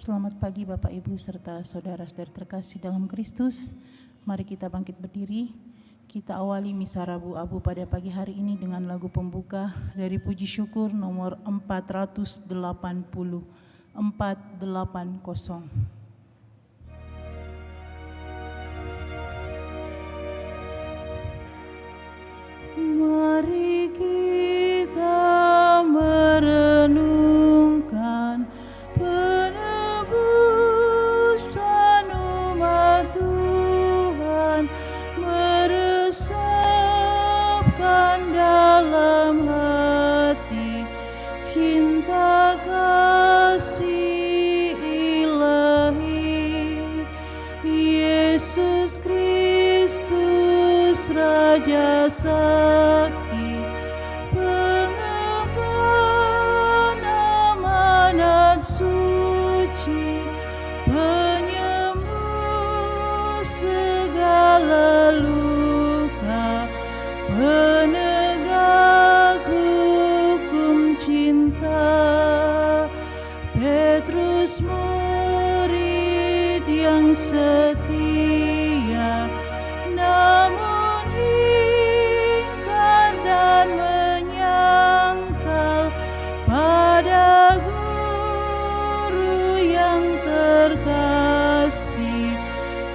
Selamat pagi Bapak Ibu serta saudara-saudara terkasih dalam Kristus. Mari kita bangkit berdiri. Kita awali misa Rabu Abu pada pagi hari ini dengan lagu pembuka dari puji syukur nomor 480. 480. Mari kita merenungkan penebusan umat Tuhan, meresapkan dalam hati cinta kasih ilahi. Yesus Kristus Raja Sakti, pengemban amanat suci, penyembuh segala luka, penegak hukum cinta. Petrus murid yang setia, namun ingkar dan menyangkal pada guru yang terkasih,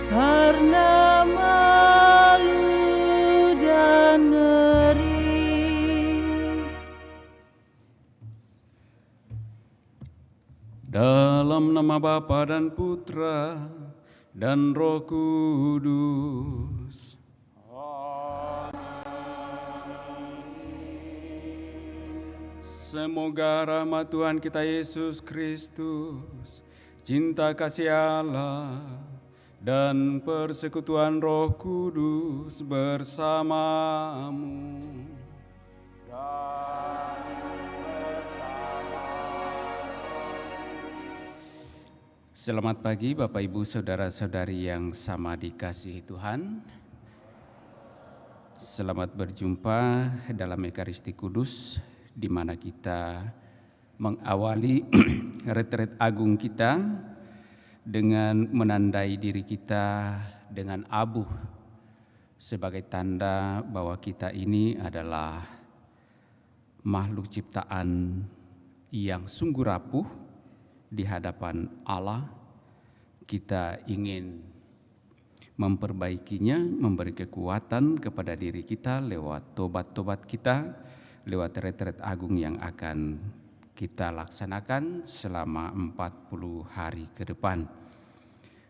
karena malu dan ngeri. Dalam nama Bapa dan Putra dan Roh Kudus. Semoga rahmat Tuhan kita Yesus Kristus, cinta kasih Allah, dan persekutuan Roh Kudus bersamamu. Selamat pagi Bapak Ibu Saudara-saudari yang sama dikasihi Tuhan. Selamat berjumpa dalam Ekaristi Kudus, di mana kita mengawali retret agung kita dengan menandai diri kita dengan abu sebagai tanda bahwa kita ini adalah makhluk ciptaan yang sungguh rapuh di hadapan Allah. Kita ingin memperbaikinya, memberi kekuatan kepada diri kita lewat tobat-tobat kita, lewat retret agung yang akan kita laksanakan selama 40 hari ke depan.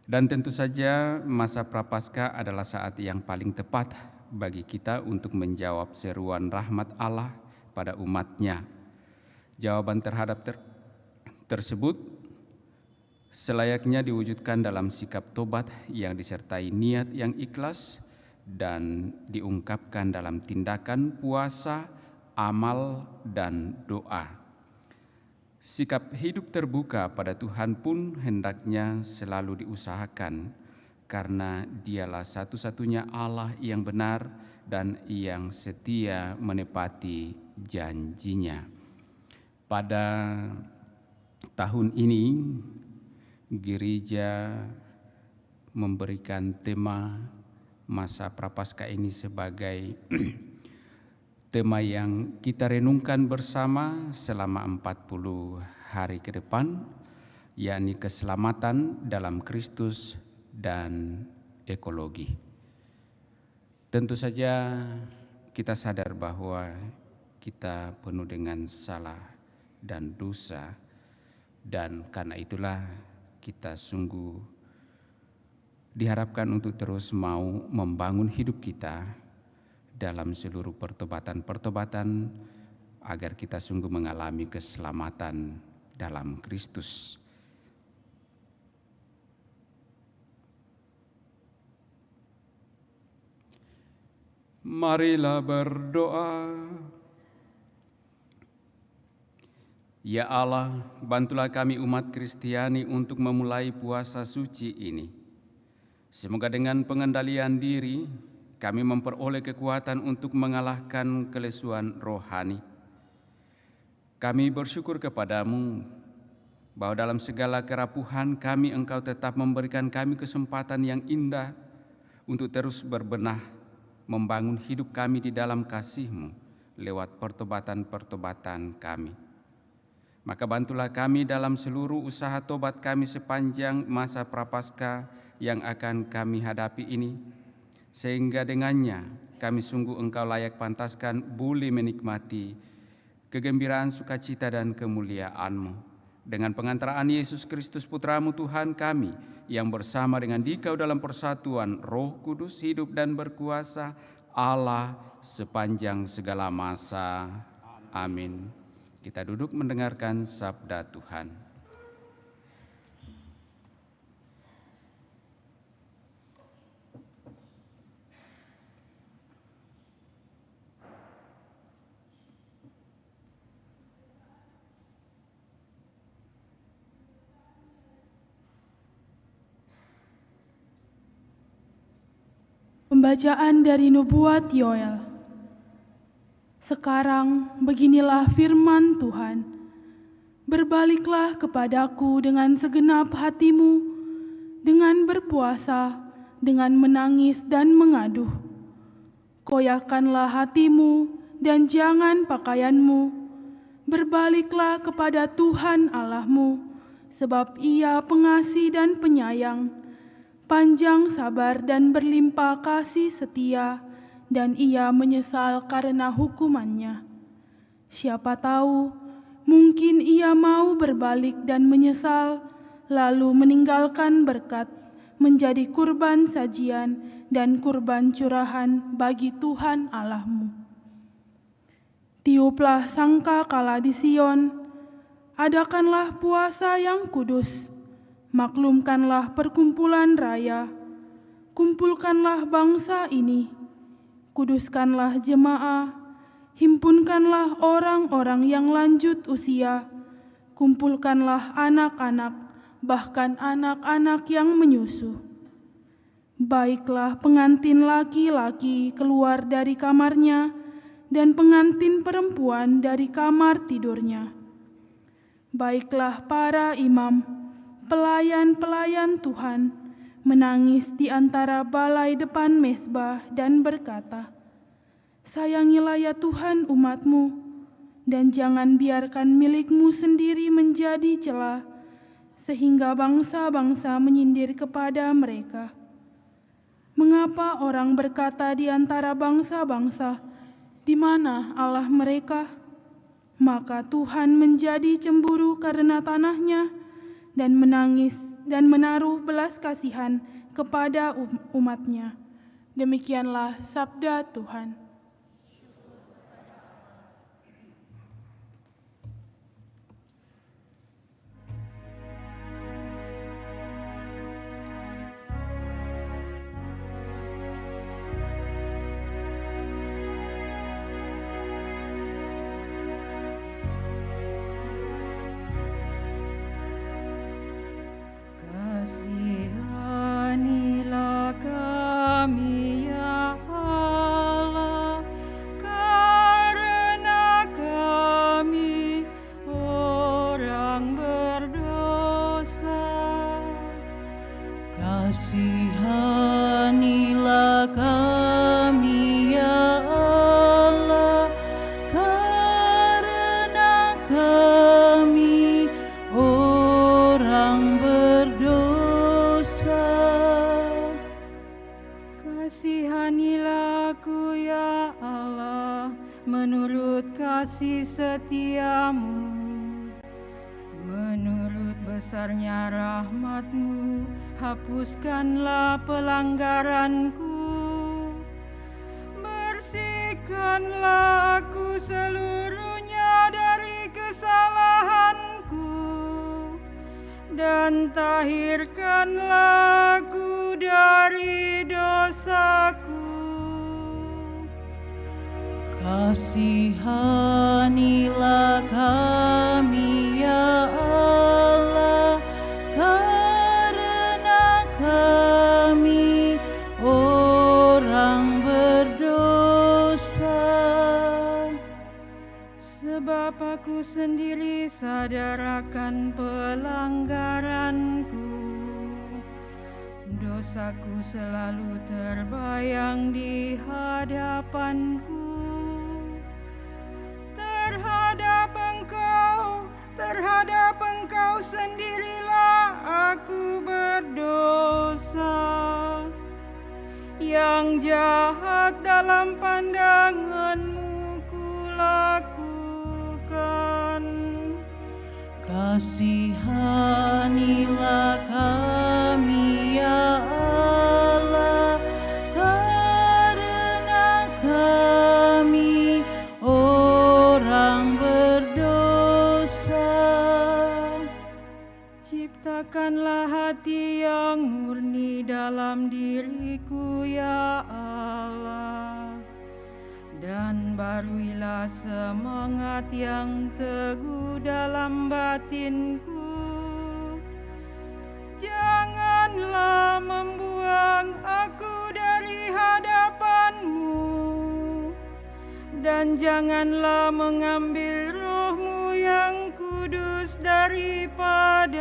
Dan tentu saja masa Prapaskah adalah saat yang paling tepat bagi kita untuk menjawab seruan rahmat Allah pada umatnya. Jawaban terhadap tersebut selayaknya diwujudkan dalam sikap tobat yang disertai niat yang ikhlas dan diungkapkan dalam tindakan puasa, amal, dan doa. Sikap hidup terbuka pada Tuhan pun hendaknya selalu diusahakan, karena Dialah satu-satunya Allah yang benar dan yang setia menepati janjinya. Pada tahun ini, Gereja memberikan tema masa Prapaskah ini sebagai tema yang kita renungkan bersama selama 40 hari ke depan, yakni keselamatan dalam Kristus dan ekologi. Tentu saja kita sadar bahwa kita penuh dengan salah dan dosa, dan karena itulah kita sungguh diharapkan untuk terus mau membangun hidup kita dalam seluruh pertobatan-pertobatan agar kita sungguh mengalami keselamatan dalam Kristus. Marilah berdoa. Ya Allah, bantulah kami umat Kristiani untuk memulai puasa suci ini. Semoga dengan pengendalian diri, kami memperoleh kekuatan untuk mengalahkan kelesuan rohani. Kami bersyukur kepadamu bahwa dalam segala kerapuhan kami Engkau tetap memberikan kami kesempatan yang indah untuk terus berbenah, membangun hidup kami di dalam kasih-Mu lewat pertobatan-pertobatan kami. Maka bantulah kami dalam seluruh usaha tobat kami sepanjang masa prapaskah yang akan kami hadapi ini, sehingga dengannya kami sungguh Engkau layak pantaskan boleh menikmati kegembiraan, sukacita, dan kemuliaan-Mu. Dengan pengantaraan Yesus Kristus Putra-Mu Tuhan kami, yang bersama dengan Dikau dalam persatuan Roh Kudus hidup dan berkuasa Allah sepanjang segala masa. Amin. Kita duduk mendengarkan sabda Tuhan. Pembacaan dari Nubuat Yoel. Sekarang beginilah firman Tuhan. Berbaliklah kepadaku dengan segenap hatimu, dengan berpuasa, dengan menangis dan mengaduh. Koyakkanlah hatimu dan jangan pakaianmu. Berbaliklah kepada Tuhan Allahmu, sebab Ia pengasih dan penyayang, panjang sabar dan berlimpah kasih setia, dan Ia menyesal karena hukumannya. Siapa tahu, mungkin Ia mau berbalik dan menyesal, lalu meninggalkan berkat, menjadi kurban sajian dan kurban curahan bagi Tuhan Allahmu. Tiuplah sangkakala di Sion, adakanlah puasa yang kudus, maklumkanlah perkumpulan raya, kumpulkanlah bangsa ini, kuduskanlah jemaah, himpunkanlah orang-orang yang lanjut usia, kumpulkanlah anak-anak, bahkan anak-anak yang menyusu. Baiklah pengantin laki-laki keluar dari kamarnya, dan pengantin perempuan dari kamar tidurnya. Baiklah para imam, pelayan-pelayan Tuhan, menangis di antara balai depan mezbah dan berkata, "Sayangilah ya Tuhan umat-Mu, dan jangan biarkan milik-Mu sendiri menjadi celah, sehingga bangsa-bangsa menyindir kepada mereka. Mengapa orang berkata di antara bangsa-bangsa, di mana Allah mereka? Maka Tuhan menjadi cemburu karena tanahnya, dan menangis dan menaruh belas kasihan kepada umat-Nya." Demikianlah sabda Tuhan. Kasihanilah kami ya Allah, karena kami orang berdosa. Kasihanilah kami ya Allah, karena kami orang berdosa. Kasihanilah aku ya Allah, menurut kasih setiamu, menurut besarnya rahmat-Mu, hapuskanlah pelanggaranku, bersihkanlah aku seluruhnya dari kesalahanku, dan tahirkanlah aku dari dosaku. Kasihanilah kami ya Allah, karena kami orang berdosa. Sebab aku sendiri sadar akan pelanggaran dosaku selalu terbayang di hadapanku. Terhadap Engkau sendirilah aku berdosa. Yang jahat dalam pandangan-Mu kulakukan. Kasihanilah kami ya Allah, karena kami orang berdosa. Ciptakanlah hati yang murni dalam diriku ya Allah, dan baruilah semangat yang teguh dalam batinku. Janganlah membuang aku dari hadapan-Mu, dan janganlah mengambil Roh-Mu yang kudus daripadaku.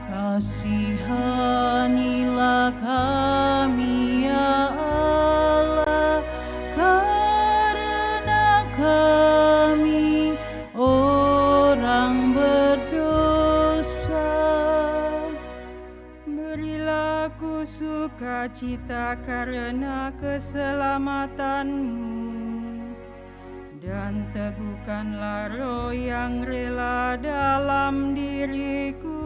Kasihanilah kami ya Allah, karena kami orang berdosa. Berilah aku sukacita karena keselamatan-Mu, dan teguhkanlah roh yang rela dalam diriku.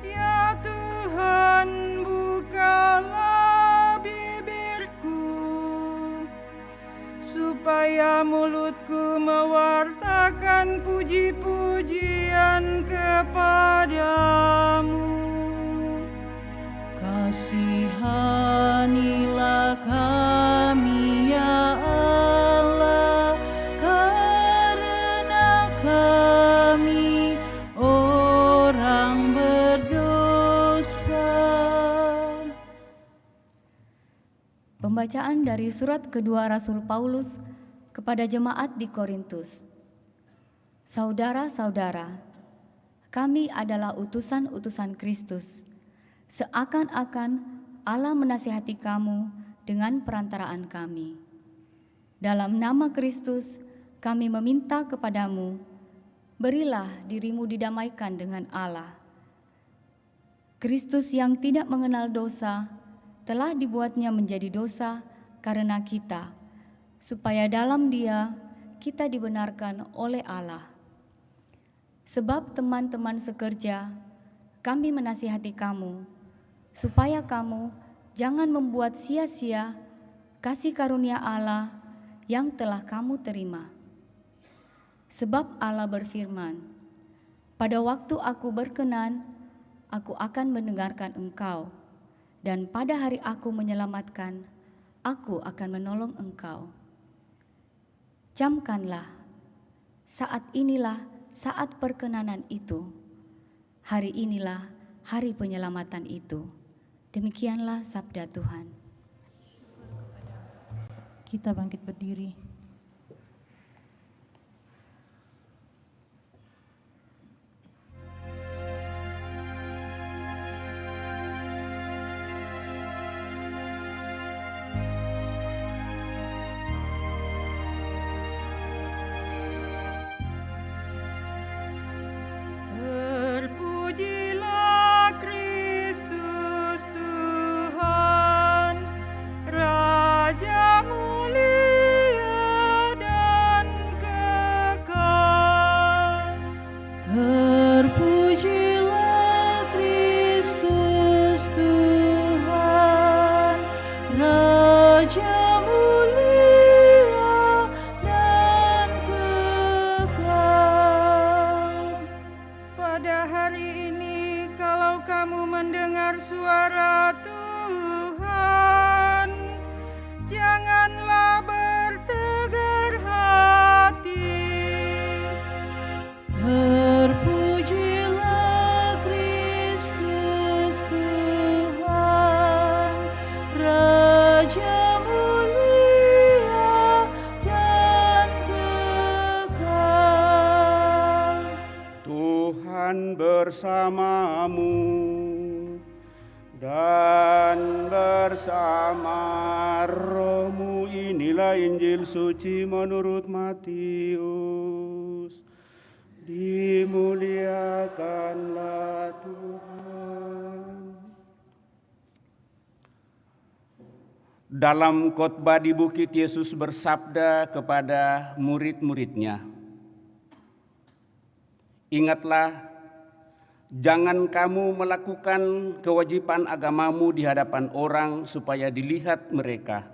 Ya Tuhan, bukalah bibirku, supaya mulutku mewartakan puji-pujian kepadamu. Kasihanilah kami ya Allah, karena kami orang berdosa. Pembacaan dari surat kedua Rasul Paulus kepada jemaat di Korintus. Saudara-saudara, kami adalah utusan-utusan Kristus, seakan-akan Allah menasihati kamu dengan perantaraan kami. Dalam nama Kristus, kami meminta kepadamu, berilah dirimu didamaikan dengan Allah. Kristus yang tidak mengenal dosa telah dibuatnya menjadi dosa karena kita, supaya dalam Dia kita dibenarkan oleh Allah. Sebab teman-teman sekerja, kami menasihati kamu, supaya kamu jangan membuat sia-sia kasih karunia Allah yang telah kamu terima. Sebab Allah berfirman, pada waktu aku berkenan, aku akan mendengarkan engkau, dan pada hari aku menyelamatkan, aku akan menolong engkau. Camkanlah, saat inilah saat perkenanan itu, hari inilah hari penyelamatan itu. Demikianlah sabda Tuhan. Kita bangkit berdiri. Terpujilah Kristus Tuhan, Raja mulia dan kekal. Terpujilah Kristus Tuhan, Raja mulia dan kekal. Pada hari ini, kalau kamu mendengar suara Tuhan, janganlah bertegar hati. Terpujilah Kristus Tuhan, Raja mulia dan kekal. Tuhan bersamamu dan bersama rohmu. Inilah Injil suci menurut Matius. Dimuliakanlah Tuhan. Dalam khotbah di bukit, Yesus bersabda kepada murid-muridnya, "Ingatlah, jangan kamu melakukan kewajiban agamamu di hadapan orang supaya dilihat mereka.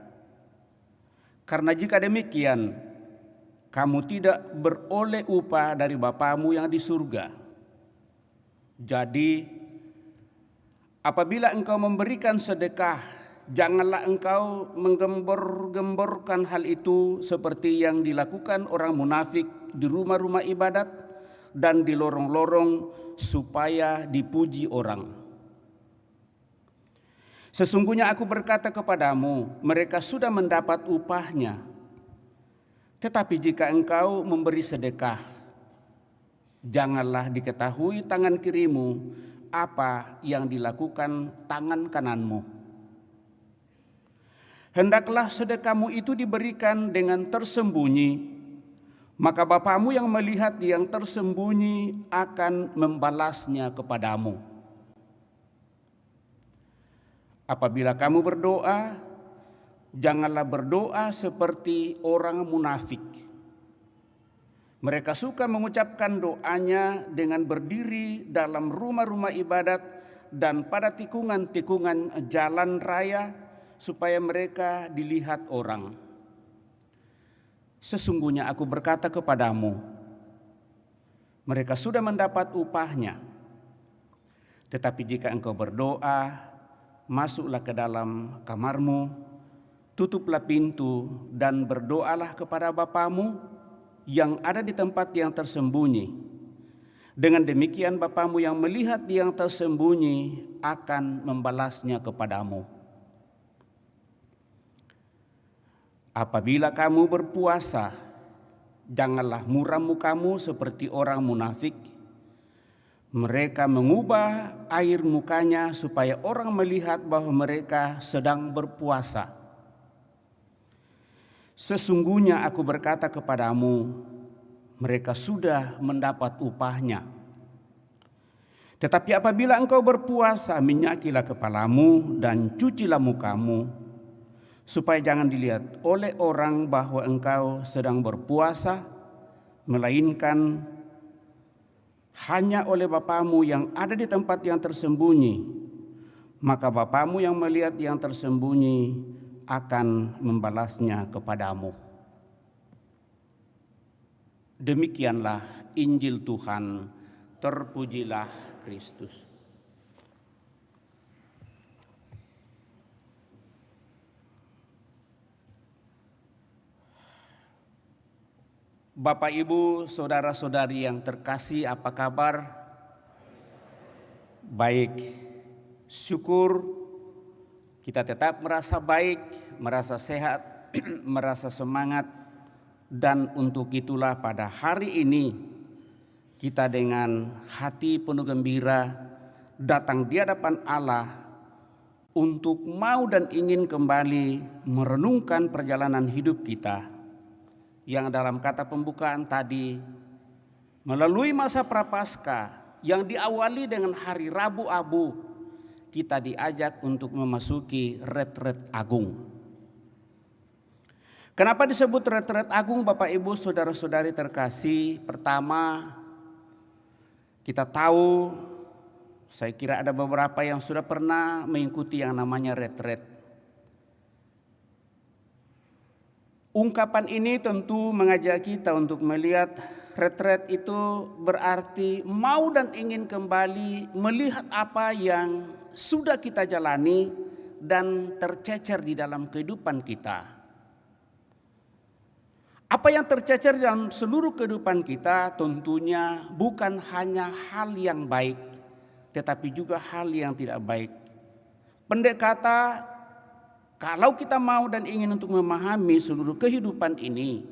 Karena jika demikian, kamu tidak beroleh upah dari Bapamu yang di surga. Jadi, apabila engkau memberikan sedekah, janganlah engkau menggembor-gemborkan hal itu seperti yang dilakukan orang munafik di rumah-rumah ibadat dan di lorong-lorong supaya dipuji orang. Sesungguhnya aku berkata kepadamu, mereka sudah mendapat upahnya. Tetapi jika engkau memberi sedekah, janganlah diketahui tangan kirimu apa yang dilakukan tangan kananmu. Hendaklah sedekahmu itu diberikan dengan tersembunyi, maka Bapamu yang melihat yang tersembunyi akan membalasnya kepadamu. Apabila kamu berdoa, janganlah berdoa seperti orang munafik. Mereka suka mengucapkan doanya dengan berdiri dalam rumah-rumah ibadat dan pada tikungan-tikungan jalan raya supaya mereka dilihat orang. Sesungguhnya aku berkata kepadamu, mereka sudah mendapat upahnya. Tetapi jika engkau berdoa, masuklah ke dalam kamarmu, tutuplah pintu dan berdoalah kepada Bapamu yang ada di tempat yang tersembunyi. Dengan demikian Bapamu yang melihat yang tersembunyi akan membalasnya kepadamu. Apabila kamu berpuasa, janganlah muram mukamu seperti orang munafik. Mereka mengubah air mukanya supaya orang melihat bahwa mereka sedang berpuasa. Sesungguhnya aku berkata kepadamu, mereka sudah mendapat upahnya. Tetapi apabila engkau berpuasa, minyakilah kepalamu dan cucilah mukamu, supaya jangan dilihat oleh orang bahwa engkau sedang berpuasa, melainkan hanya oleh Bapamu yang ada di tempat yang tersembunyi. Maka Bapamu yang melihat yang tersembunyi akan membalasnya kepadamu." Demikianlah Injil Tuhan, terpujilah Kristus. Bapak, Ibu, saudara-saudari yang terkasih, apa kabar? Baik, syukur kita tetap merasa baik, merasa sehat, merasa semangat. Dan untuk itulah pada hari ini kita dengan hati penuh gembira datang di hadapan Allah untuk mau dan ingin kembali merenungkan perjalanan hidup kita yang dalam kata pembukaan tadi, melalui masa Prapaskah yang diawali dengan hari Rabu Abu, kita diajak untuk memasuki retret agung. Kenapa disebut retret agung, Bapak, Ibu, saudara-saudari terkasih? Pertama, kita tahu, saya kira ada beberapa yang sudah pernah mengikuti yang namanya retret. Ungkapan ini tentu mengajak kita untuk melihat retret itu berarti mau dan ingin kembali melihat apa yang sudah kita jalani dan tercecer di dalam kehidupan kita. Apa yang tercecer dalam seluruh kehidupan kita tentunya bukan hanya hal yang baik, tetapi juga hal yang tidak baik. Pendek kata, kalau kita mau dan ingin untuk memahami seluruh kehidupan ini,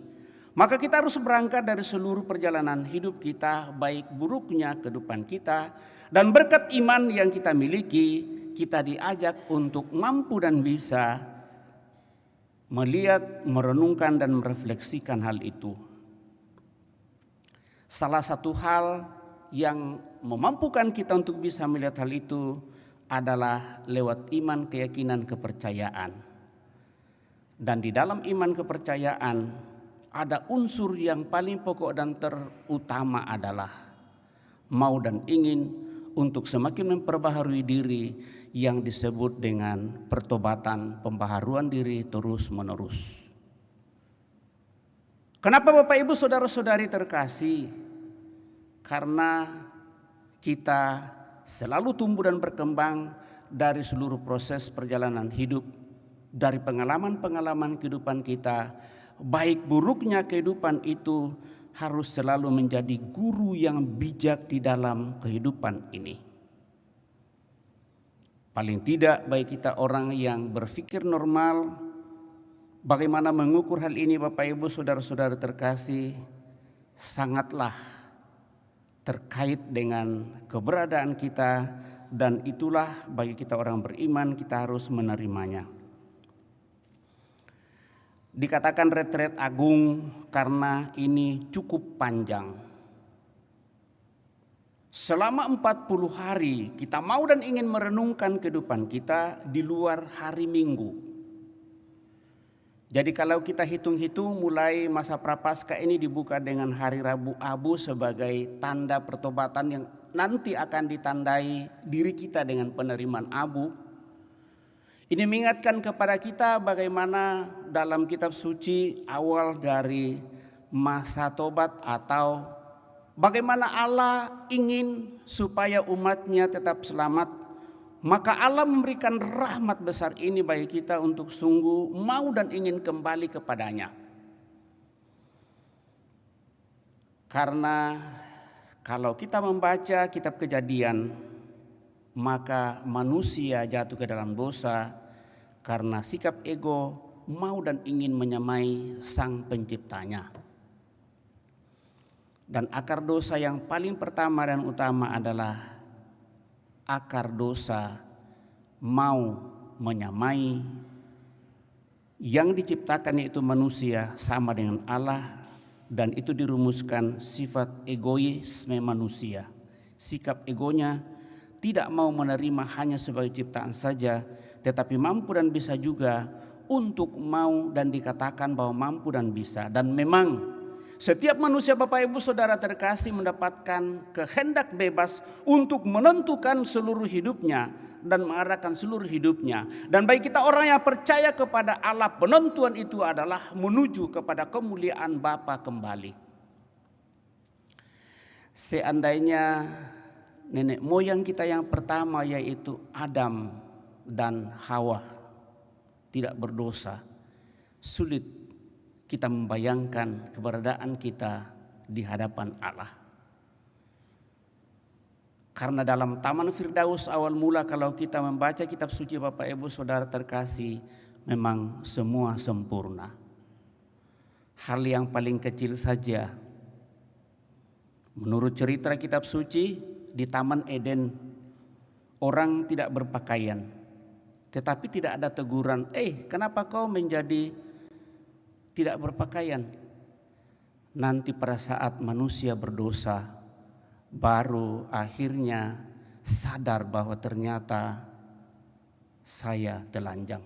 Maka kita harus berangkat dari seluruh perjalanan hidup kita, baik buruknya kehidupan kita, dan berkat iman yang kita miliki, kita diajak untuk mampu dan bisa melihat, merenungkan, dan merefleksikan hal itu. Salah satu hal yang memampukan kita untuk bisa melihat hal itu adalah lewat iman, keyakinan, kepercayaan. Dan di dalam iman kepercayaan ada unsur yang paling pokok dan terutama adalah mau dan ingin untuk semakin memperbaharui diri yang disebut dengan pertobatan, pembaharuan diri terus menerus. Kenapa Bapak Ibu saudara-saudari terkasih? Karena kita selalu tumbuh dan berkembang dari seluruh proses perjalanan hidup, dari pengalaman-pengalaman kehidupan kita. Baik buruknya kehidupan itu harus selalu menjadi guru yang bijak di dalam kehidupan ini. Paling tidak baik kita orang yang berpikir normal, bagaimana mengukur hal ini Bapak Ibu saudara-saudara terkasih, sangatlah terkait dengan keberadaan kita, dan itulah bagi kita orang beriman kita harus menerimanya. Dikatakan retret agung karena ini cukup panjang. Selama 40 hari kita mau dan ingin merenungkan kehidupan kita di luar hari Minggu. Jadi kalau kita hitung-hitung mulai masa Prapaskah ini dibuka dengan hari Rabu Abu sebagai tanda pertobatan yang nanti akan ditandai diri kita dengan penerimaan abu. Ini mengingatkan kepada kita bagaimana dalam kitab suci awal dari masa tobat, atau bagaimana Allah ingin supaya umatnya tetap selamat. Maka Allah memberikan rahmat besar ini bagi kita untuk sungguh mau dan ingin kembali kepadanya. Karena kalau kita membaca kitab Kejadian, maka manusia jatuh ke dalam dosa karena sikap ego mau dan ingin menyamai Sang Penciptanya. Dan akar dosa yang paling pertama dan utama adalah akar dosa mau menyamai yang diciptakan, yaitu manusia, sama dengan Allah, dan itu dirumuskan sifat egoisme manusia. Sikap egonya tidak mau menerima hanya sebagai ciptaan saja, tetapi mampu dan bisa juga untuk mau dan dikatakan bahwa mampu dan bisa. Dan memang setiap manusia Bapak Ibu Saudara terkasih mendapatkan kehendak bebas untuk menentukan seluruh hidupnya dan mengarahkan seluruh hidupnya. Dan bagi kita orang yang percaya kepada Allah, penentuan itu adalah menuju kepada kemuliaan Bapa kembali. Seandainya nenek moyang kita yang pertama, yaitu Adam dan Hawa, tidak berdosa, sulit kita membayangkan keberadaan kita di hadapan Allah. Karena dalam Taman Firdaus awal mula kalau kita membaca kitab suci Bapak Ibu Saudara terkasih, memang semua sempurna. Hal yang paling kecil saja, menurut cerita kitab suci, di Taman Eden orang tidak berpakaian, tetapi tidak ada teguran, kenapa kau menjadi tidak berpakaian? Nanti pada saat manusia berdosa, baru akhirnya sadar bahwa ternyata saya telanjang.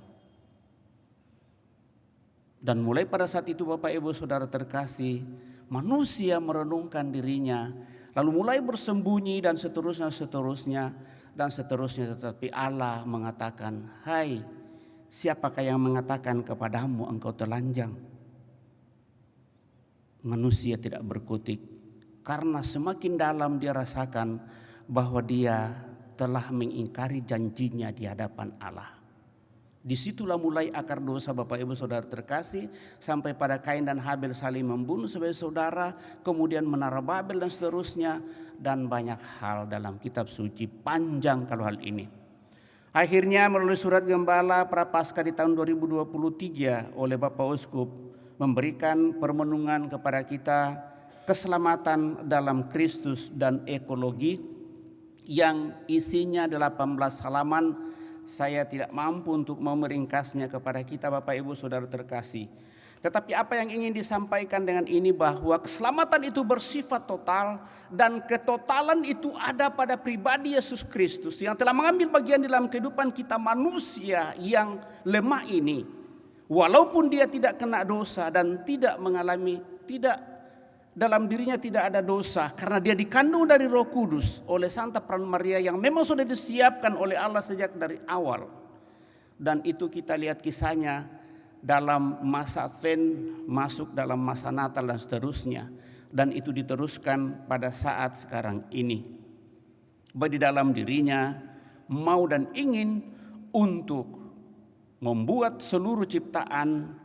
Dan mulai pada saat itu Bapak Ibu Saudara terkasih, manusia merenungkan dirinya, lalu mulai bersembunyi dan seterusnya. Tetapi Allah mengatakan, hai, siapakah yang mengatakan kepadamu engkau telanjang? Manusia tidak berkutik, karena semakin dalam dia rasakan bahwa dia telah mengingkari janjinya di hadapan Allah. Disitulah mulai akar dosa Bapak Ibu Saudara terkasih, sampai pada Kain dan Habel saling membunuh sebagai saudara, kemudian menara Babel dan seterusnya, dan banyak hal dalam kitab suci, panjang kalau hal ini. Akhirnya melalui surat gembala Prapaskah di tahun 2023 oleh Bapak Uskup memberikan permenungan kepada kita keselamatan dalam Kristus dan ekologi yang isinya 18 halaman. Saya tidak mampu untuk meringkasnya kepada kita Bapak Ibu Saudara terkasih. Tetapi apa yang ingin disampaikan dengan ini bahwa keselamatan itu bersifat total dan ketotalan itu ada pada pribadi Yesus Kristus yang telah mengambil bagian dalam kehidupan kita manusia yang lemah ini. Walaupun dia tidak kena dosa dan tidak mengalami, dalam dirinya tidak ada dosa karena dia dikandung dari Roh Kudus oleh Santa Peran Maria yang memang sudah disiapkan oleh Allah sejak dari awal. Dan itu kita lihat kisahnya dalam masa Advent, masuk dalam masa Natal dan seterusnya. Dan itu diteruskan pada saat sekarang ini. Bahwa di dalam dirinya mau dan ingin untuk membuat seluruh ciptaan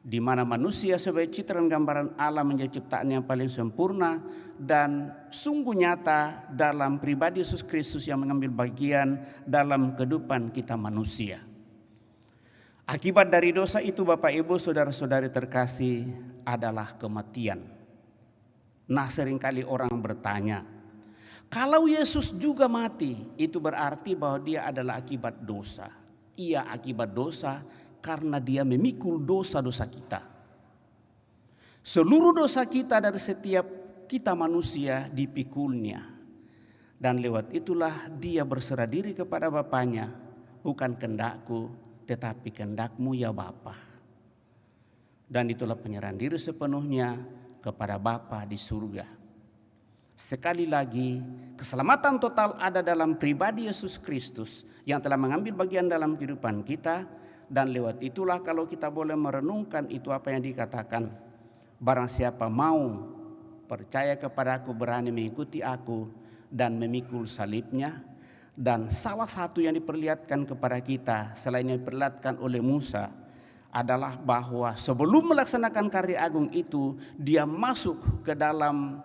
di mana manusia sebagai citra dan gambaran Allah menjadi ciptaan yang paling sempurna dan sungguh nyata dalam pribadi Yesus Kristus yang mengambil bagian dalam kehidupan kita manusia. Akibat dari dosa itu Bapak Ibu Saudara-saudari terkasih adalah kematian. Nah, seringkali orang bertanya, kalau Yesus juga mati, itu berarti bahwa dia adalah akibat dosa. Ia akibat dosa karena dia memikul dosa-dosa kita. Seluruh dosa kita dari setiap kita manusia dipikulnya. Dan lewat itulah dia berserah diri kepada Bapaknya, bukan kehendakku tetapi kehendak-Mu ya Bapa. Dan itulah penyerahan diri sepenuhnya kepada Bapa di surga. Sekali lagi, keselamatan total ada dalam pribadi Yesus Kristus yang telah mengambil bagian dalam kehidupan kita. Dan lewat itulah kalau kita boleh merenungkan itu apa yang dikatakan, barang siapa mau percaya kepada Aku, berani mengikuti Aku dan memikul salibnya. Dan salah satu yang diperlihatkan kepada kita selain yang diperlihatkan oleh Musa adalah bahwa sebelum melaksanakan karya agung itu, dia masuk ke dalam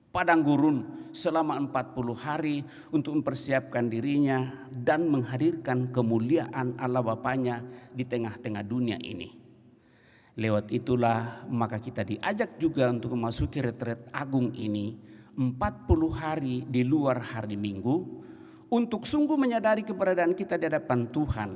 padang gurun selama 40 hari untuk mempersiapkan dirinya dan menghadirkan kemuliaan Allah Bapanya di tengah-tengah dunia ini. Lewat itulah maka kita diajak juga untuk memasuki retret agung ini 40 hari di luar hari Minggu untuk sungguh menyadari keberadaan kita di hadapan Tuhan.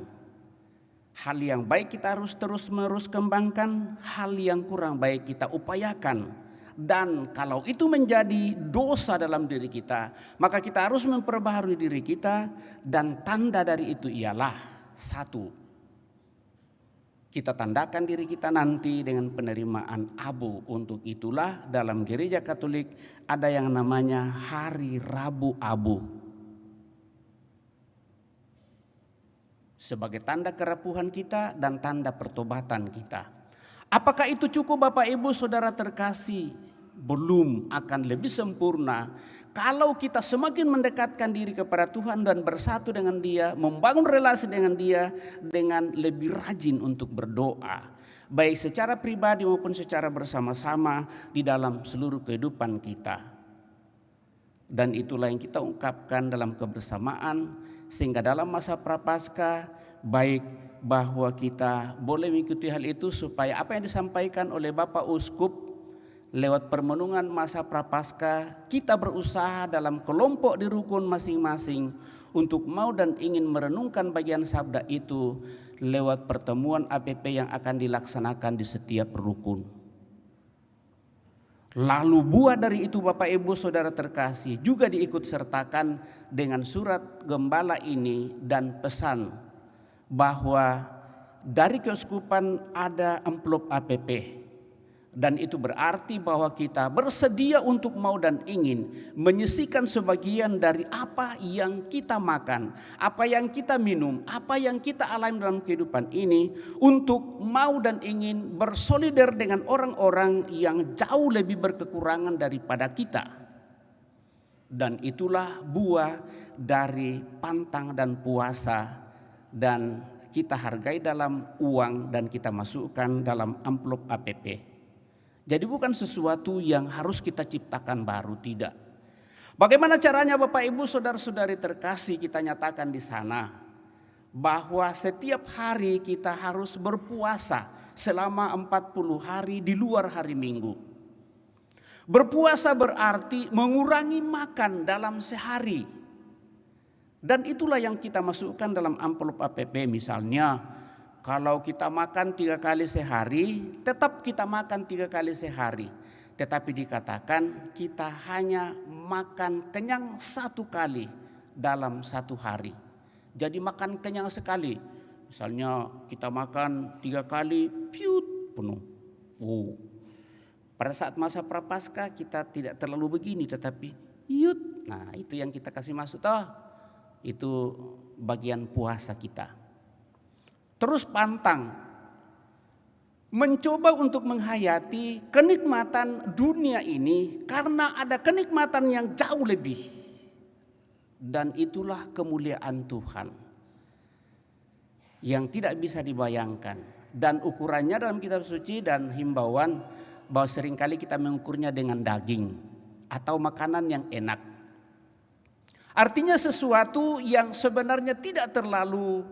Hal yang baik kita harus terus-menerus kembangkan, hal yang kurang baik kita upayakan. Dan kalau itu menjadi dosa dalam diri kita, maka kita harus memperbaharui diri kita. Dan tanda dari itu ialah satu, kita tandakan diri kita nanti dengan penerimaan abu. Untuk itulah dalam gereja Katolik ada yang namanya Hari Rabu Abu. Sebagai tanda kerapuhan kita dan tanda pertobatan kita. Apakah itu cukup Bapak Ibu Saudara terkasih? Belum, akan lebih sempurna kalau kita semakin mendekatkan diri kepada Tuhan dan bersatu dengan Dia, membangun relasi dengan Dia dengan lebih rajin untuk berdoa, baik secara pribadi maupun secara bersama-sama di dalam seluruh kehidupan kita. Dan itulah yang kita ungkapkan dalam kebersamaan, sehingga dalam masa Prapaskah baik bahwa kita boleh mengikuti hal itu supaya apa yang disampaikan oleh Bapak Uskup lewat permenungan masa Prapaskah, kita berusaha dalam kelompok di rukun masing-masing untuk mau dan ingin merenungkan bagian sabda itu lewat pertemuan APP yang akan dilaksanakan di setiap rukun. Lalu buah dari itu Bapak Ibu Saudara terkasih juga diikut sertakan dengan surat gembala ini dan pesan bahwa dari keuskupan ada amplop APP. Dan itu berarti bahwa kita bersedia untuk mau dan ingin menyisihkan sebagian dari apa yang kita makan, apa yang kita minum, apa yang kita alami dalam kehidupan ini untuk mau dan ingin bersolidar dengan orang-orang yang jauh lebih berkekurangan daripada kita. Dan itulah buah dari pantang dan puasa, dan kita hargai dalam uang dan kita masukkan dalam amplop APP. Jadi bukan sesuatu yang harus kita ciptakan baru, tidak. Bagaimana caranya Bapak Ibu Saudara-saudari terkasih kita nyatakan di sana bahwa setiap hari kita harus berpuasa selama 40 hari di luar hari Minggu. Berpuasa berarti mengurangi makan dalam sehari. Dan itulah yang kita masukkan dalam amplop APP. Misalnya kalau kita makan 3 kali sehari, tetap kita makan 3 kali sehari. Tetapi dikatakan kita hanya makan kenyang 1 kali dalam 1 hari. Jadi makan kenyang sekali. Misalnya kita makan 3 kali, piut, penuh. Pada saat masa prapaskah kita tidak terlalu begini, tetapi yut. Nah itu yang kita kasih masuk toh. Itu bagian puasa kita. Terus pantang. Mencoba untuk menghayati kenikmatan dunia ini karena ada kenikmatan yang jauh lebih. Dan itulah kemuliaan Tuhan yang tidak bisa dibayangkan. Dan ukurannya dalam kitab suci dan himbauan bahwa seringkali kita mengukurnya dengan daging atau makanan yang enak. Artinya sesuatu yang sebenarnya tidak terlalu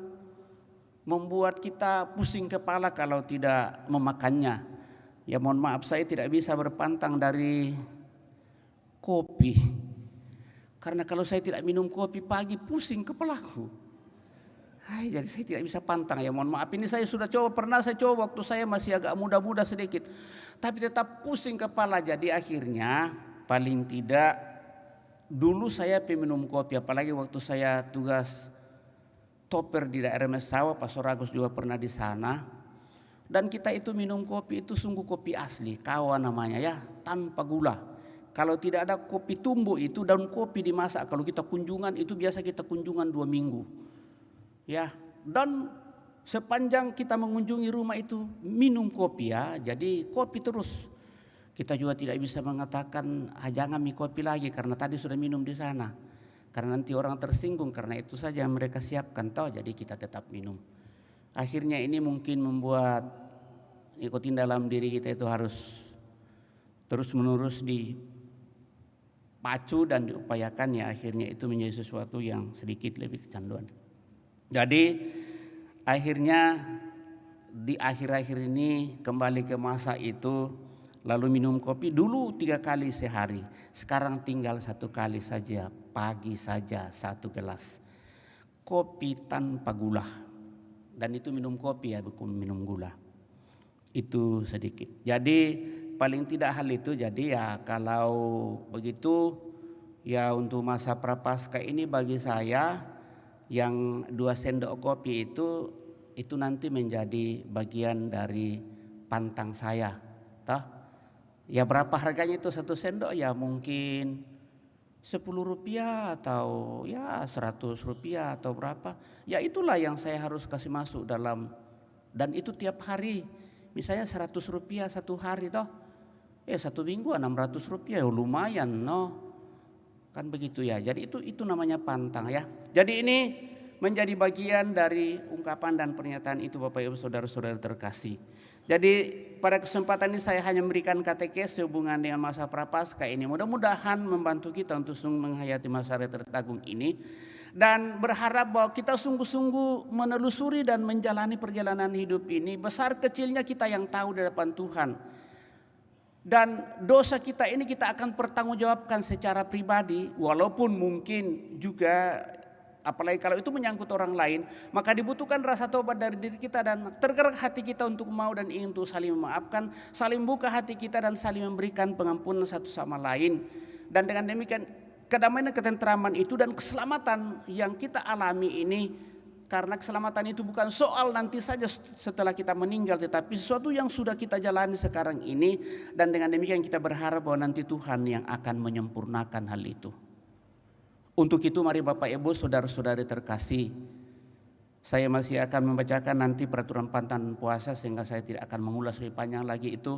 membuat kita pusing kepala kalau tidak memakannya. Ya mohon maaf, saya tidak bisa berpantang dari kopi. Karena kalau saya tidak minum kopi pagi pusing kepalaku. Jadi saya tidak bisa pantang, ya mohon maaf. Ini saya sudah coba, pernah saya coba waktu saya masih agak muda-muda sedikit. Tapi tetap pusing kepala. Jadi akhirnya paling tidak dulu saya peminum kopi. Apalagi waktu saya tugas toper di daerah Mesawa, Pastor Agus juga pernah di sana. Dan kita itu minum kopi itu sungguh kopi asli, kawa namanya ya, tanpa gula. Kalau tidak ada kopi tumbuh itu daun kopi dimasak. Kalau kita kunjungan itu biasa kita kunjungan 2 minggu. Ya, dan sepanjang kita mengunjungi rumah itu minum kopi ya. Jadi kopi terus. Kita juga tidak bisa mengatakan jangan minum kopi lagi karena tadi sudah minum di sana. Karena nanti orang tersinggung, karena itu saja yang mereka siapkan toh, jadi kita tetap minum. Akhirnya ini mungkin membuat nikotin dalam diri kita itu harus terus menerus dipacu dan diupayakan, ya akhirnya itu menjadi sesuatu yang sedikit lebih kecanduan. Jadi akhirnya di akhir-akhir ini kembali ke masa itu. Lalu minum kopi dulu 3 kali sehari. Sekarang tinggal 1 kali saja. Pagi saja 1 gelas. Kopi tanpa gula. Dan itu minum kopi ya, bukan minum gula. Itu sedikit. Jadi paling tidak hal itu. Jadi ya kalau begitu ya untuk masa prapaskah ini bagi saya yang 2 sendok kopi itu nanti menjadi bagian dari pantang saya. Toh? Ya berapa harganya itu 1 sendok ya mungkin 10 rupiah atau ya 100 rupiah atau berapa. Ya itulah yang saya harus kasih masuk dalam, dan itu tiap hari. Misalnya 100 rupiah 1 hari toh. 1 minggu 600 rupiah lumayan no. Kan begitu ya. Jadi itu namanya pantang ya. Jadi ini menjadi bagian dari ungkapan dan pernyataan itu Bapak Ibu Saudara-saudara terkasih. Jadi pada kesempatan ini saya hanya memberikan katekes sehubungan dengan masa prapaskah ini. Mudah-mudahan membantu kita untuk sungguh menghayati masa retret agung ini. Dan berharap bahwa kita sungguh-sungguh menelusuri dan menjalani perjalanan hidup ini. Besar kecilnya kita yang tahu di depan Tuhan. Dan dosa kita ini kita akan pertanggungjawabkan secara pribadi. Walaupun mungkin juga apalagi kalau itu menyangkut orang lain, maka dibutuhkan rasa tobat dari diri kita dan tergerak hati kita untuk mau dan ingin untuk saling memaafkan, saling buka hati kita dan saling memberikan pengampunan satu sama lain. Dan dengan demikian kedamaian dan ketentraman itu dan keselamatan yang kita alami ini, karena keselamatan itu bukan soal nanti saja setelah kita meninggal, tetapi sesuatu yang sudah kita jalani sekarang ini. Dan dengan demikian kita berharap bahwa nanti Tuhan yang akan menyempurnakan hal itu. Untuk itu mari Bapak Ibu Saudara-saudari terkasih, saya masih akan membacakan nanti peraturan pantang puasa sehingga saya tidak akan mengulas lebih panjang lagi itu.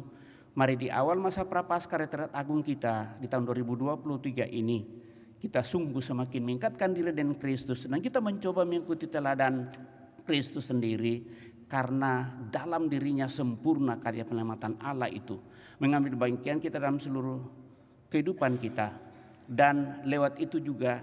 Mari di awal masa prapaskah retret agung kita di tahun 2023 ini kita sungguh semakin meningkatkan diri dengan Kristus dan kita mencoba mengikuti teladan Kristus sendiri, karena dalam dirinya sempurna karya penyelamatan Allah itu mengambil bagian kita dalam seluruh kehidupan kita. Dan lewat itu juga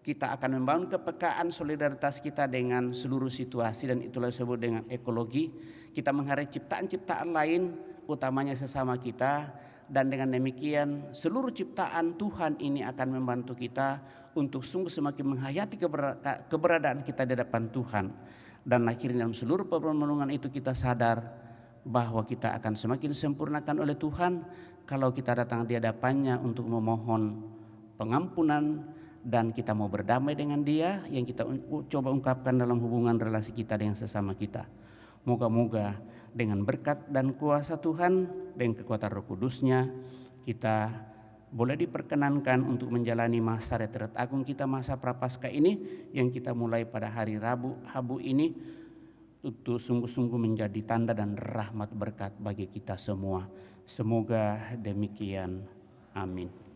kita akan membangun kepekaan solidaritas kita dengan seluruh situasi, dan itulah disebut dengan ekologi. Kita menghargai ciptaan-ciptaan lain, utamanya sesama kita, dan dengan demikian seluruh ciptaan Tuhan ini akan membantu kita untuk sungguh semakin menghayati keberadaan kita di hadapan Tuhan. Dan akhirnya dalam seluruh permenungan itu kita sadar bahwa kita akan semakin disempurnakan oleh Tuhan kalau kita datang di hadapannya untuk memohon pengampunan, dan kita mau berdamai dengan Dia yang kita coba ungkapkan dalam hubungan relasi kita dengan sesama kita. Moga-moga dengan berkat dan kuasa Tuhan, dengan kekuatan Roh Kudus-Nya, kita boleh diperkenankan untuk menjalani masa retret agung kita, masa Prapaskah ini yang kita mulai pada hari Rabu ini, itu sungguh-sungguh menjadi tanda dan rahmat berkat bagi kita semua. Semoga demikian. Amin.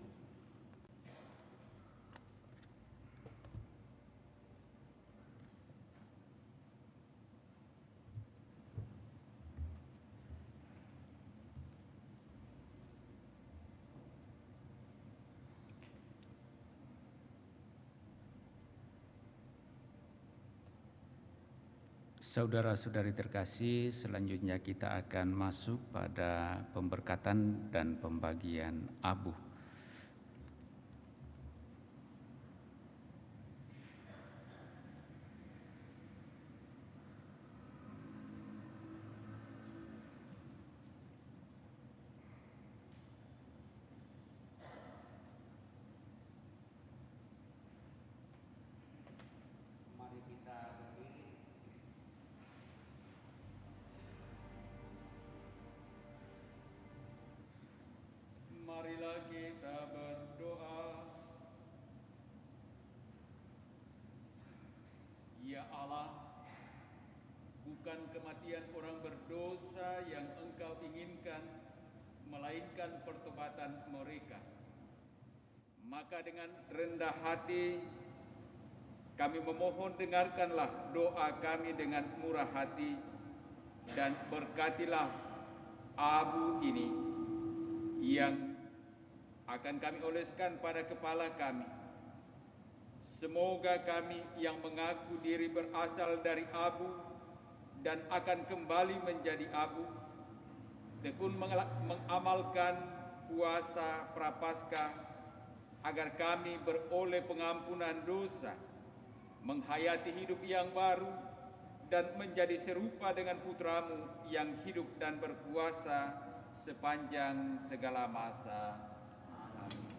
Saudara-saudari terkasih, selanjutnya kita akan masuk pada pemberkatan dan pembagian abu. Marilah kita berdoa. Ya Allah, bukan kematian orang berdosa yang Engkau inginkan, melainkan pertobatan mereka. Maka dengan rendah hati kami memohon, dengarkanlah doa kami dengan murah hati, dan berkatilah abu ini yang akan kami oleskan pada kepala kami. Semoga kami yang mengaku diri berasal dari abu dan akan kembali menjadi abu, tekun mengamalkan puasa Prapaskah agar kami beroleh pengampunan dosa, menghayati hidup yang baru, dan menjadi serupa dengan Putramu yang hidup dan berkuasa sepanjang segala masa. Amin.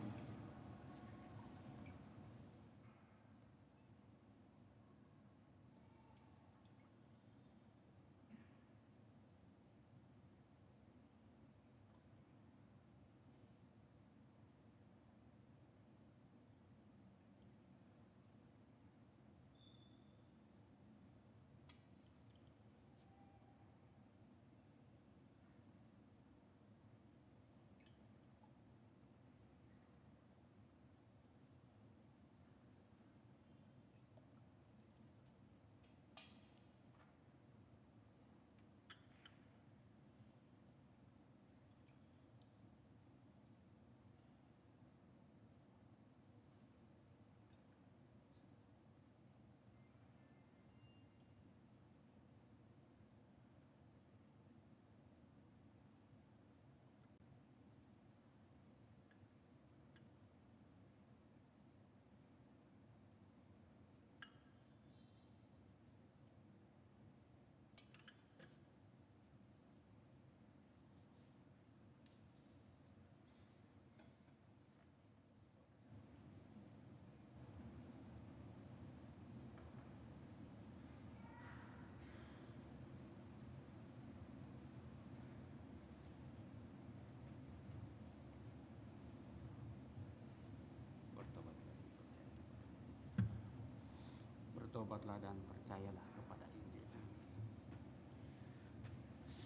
Bertobatlah dan percayalah kepada Injil.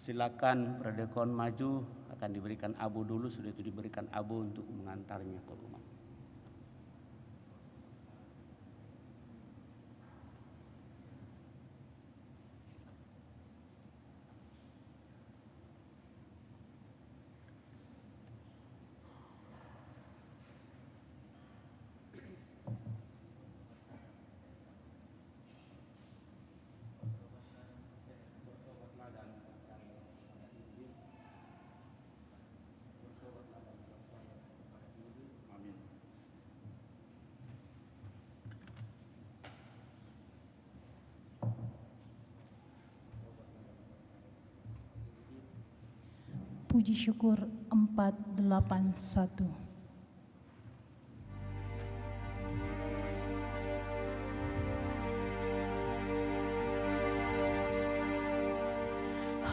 Silakan perdekon maju, akan diberikan abu dulu, sudah itu diberikan abu untuk mengantarnya ke rumah. Puji syukur 481.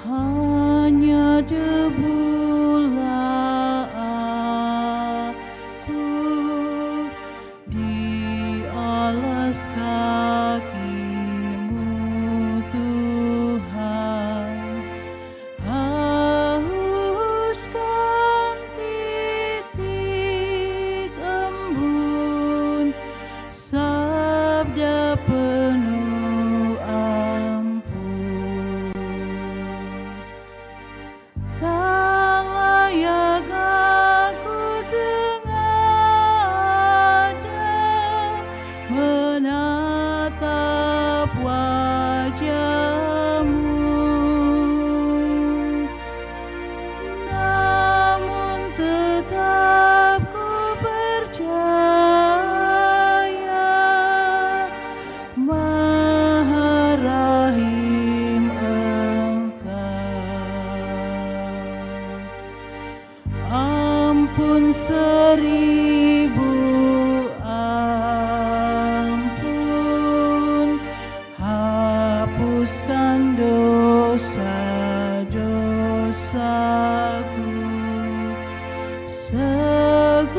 Hanya debulah aku di alas kaki-Mu Tuhan, hauskan titik embun sabda penuh ampun. Tak layak aku tengada menatap wajah-Mu, namun tetap ku percaya Maha Rahim Engkau. Ampun seribu ampun, hapuskan dosa-dosaku. Segunung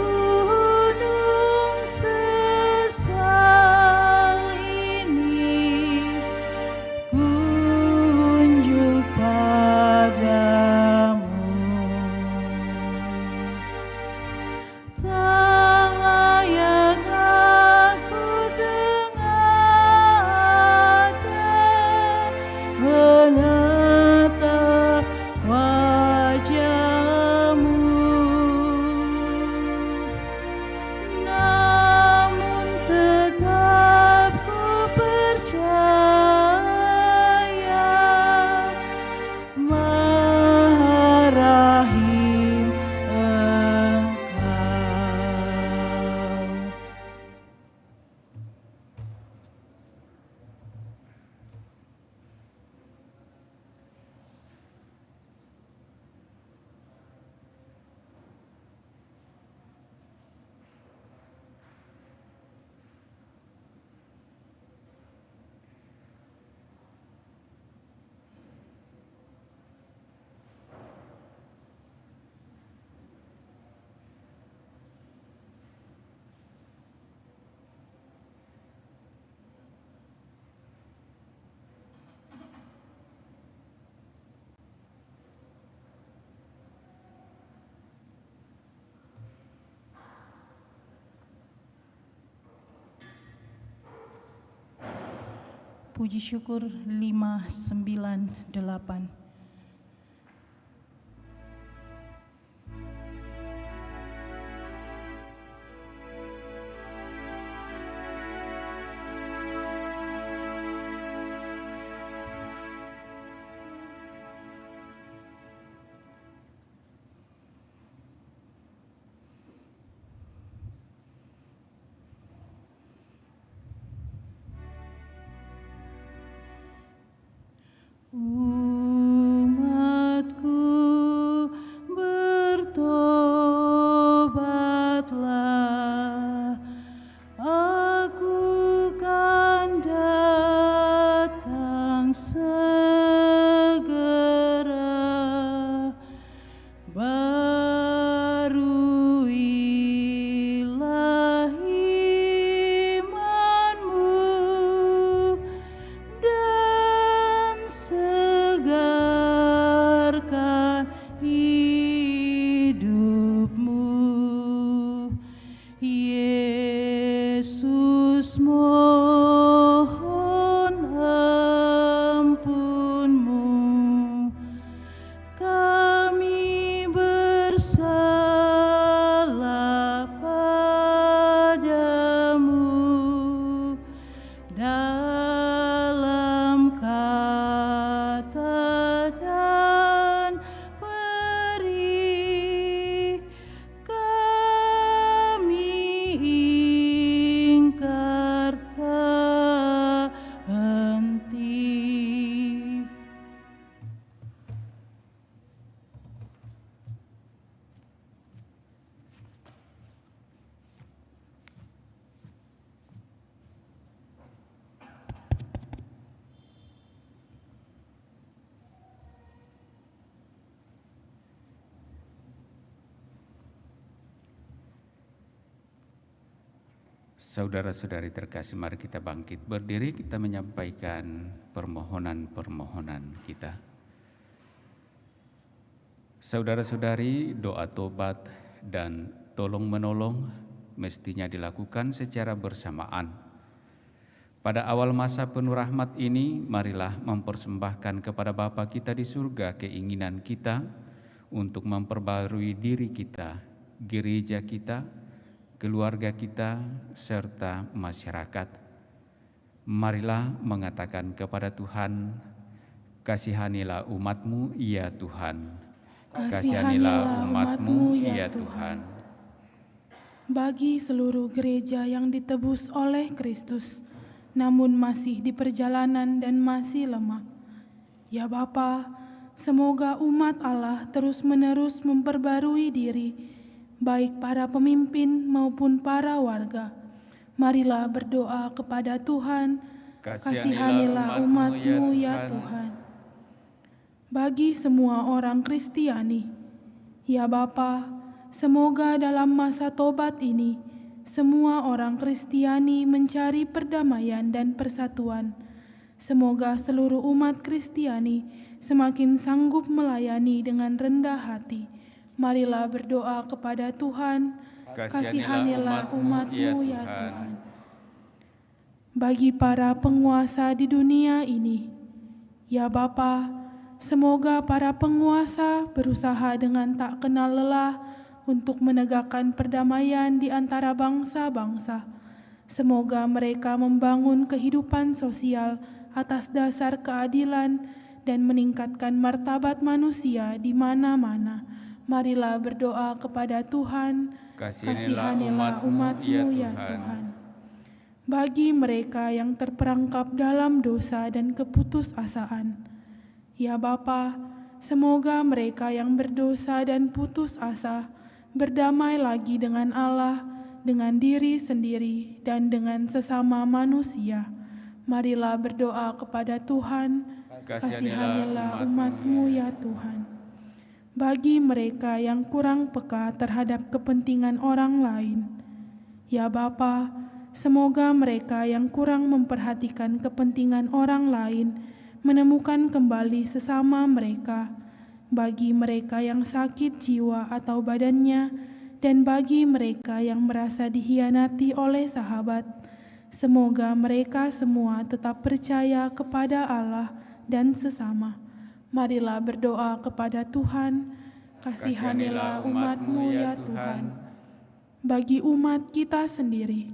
sesal ini kunjuk padamu. Tak layak aku tengada menatap wajah-Mu, namun tetap ku percaya Maha Rahim Engkau. Puji syukur 598. Umatku bertobatlah, aku kan datang segera. Baruilah imanmu dan segarkan hidupmu. Yesus, mohon ampunmu, kami bersalah padamu dalam kata dan perih. Kami ingkar Saudara-saudari terkasih, mari kita bangkit berdiri, kita menyampaikan permohonan-permohonan kita. Saudara-saudari, doa tobat dan tolong menolong mestinya dilakukan secara bersamaan. Pada awal masa penuh rahmat ini, marilah mempersembahkan kepada Bapa kita di surga keinginan kita untuk memperbarui diri kita, gereja kita, keluarga kita, serta masyarakat. Marilah mengatakan kepada Tuhan, kasihanilah umat-Mu, ya Tuhan. Kasihanilah umat-Mu, ya Tuhan. Bagi seluruh gereja yang ditebus oleh Kristus, namun masih di perjalanan dan masih lemah, ya Bapa, semoga umat Allah terus-menerus memperbarui diri, baik para pemimpin maupun para warga. Marilah berdoa kepada Tuhan, kasihanilah umat-Mu, ya Tuhan. Bagi semua orang Kristiani, ya Bapa, semoga dalam masa tobat ini, semua orang Kristiani mencari perdamaian dan persatuan. Semoga seluruh umat Kristiani semakin sanggup melayani dengan rendah hati. Marilah berdoa kepada Tuhan, kasihanilah umat-Mu, ya Tuhan. Bagi para penguasa di dunia ini, ya Bapa, semoga para penguasa berusaha dengan tak kenal lelah untuk menegakkan perdamaian di antara bangsa-bangsa. Semoga mereka membangun kehidupan sosial atas dasar keadilan dan meningkatkan martabat manusia di mana-mana. Marilah berdoa kepada Tuhan, kasihanilah umat-Mu, ya Tuhan. Bagi mereka yang terperangkap dalam dosa dan keputusasaan, ya Bapa, semoga mereka yang berdosa dan putus asa berdamai lagi dengan Allah, dengan diri sendiri, dan dengan sesama manusia. Marilah berdoa kepada Tuhan, kasihanilah umat-Mu, ya Tuhan. Bagi mereka yang kurang peka terhadap kepentingan orang lain, ya Bapa, semoga mereka yang kurang memperhatikan kepentingan orang lain menemukan kembali sesama mereka. Bagi mereka yang sakit jiwa atau badannya, dan bagi mereka yang merasa dikhianati oleh sahabat, semoga mereka semua tetap percaya kepada Allah dan sesama. Marilah berdoa kepada Tuhan, kasihanilah umat-Mu, ya Tuhan. Bagi umat kita sendiri,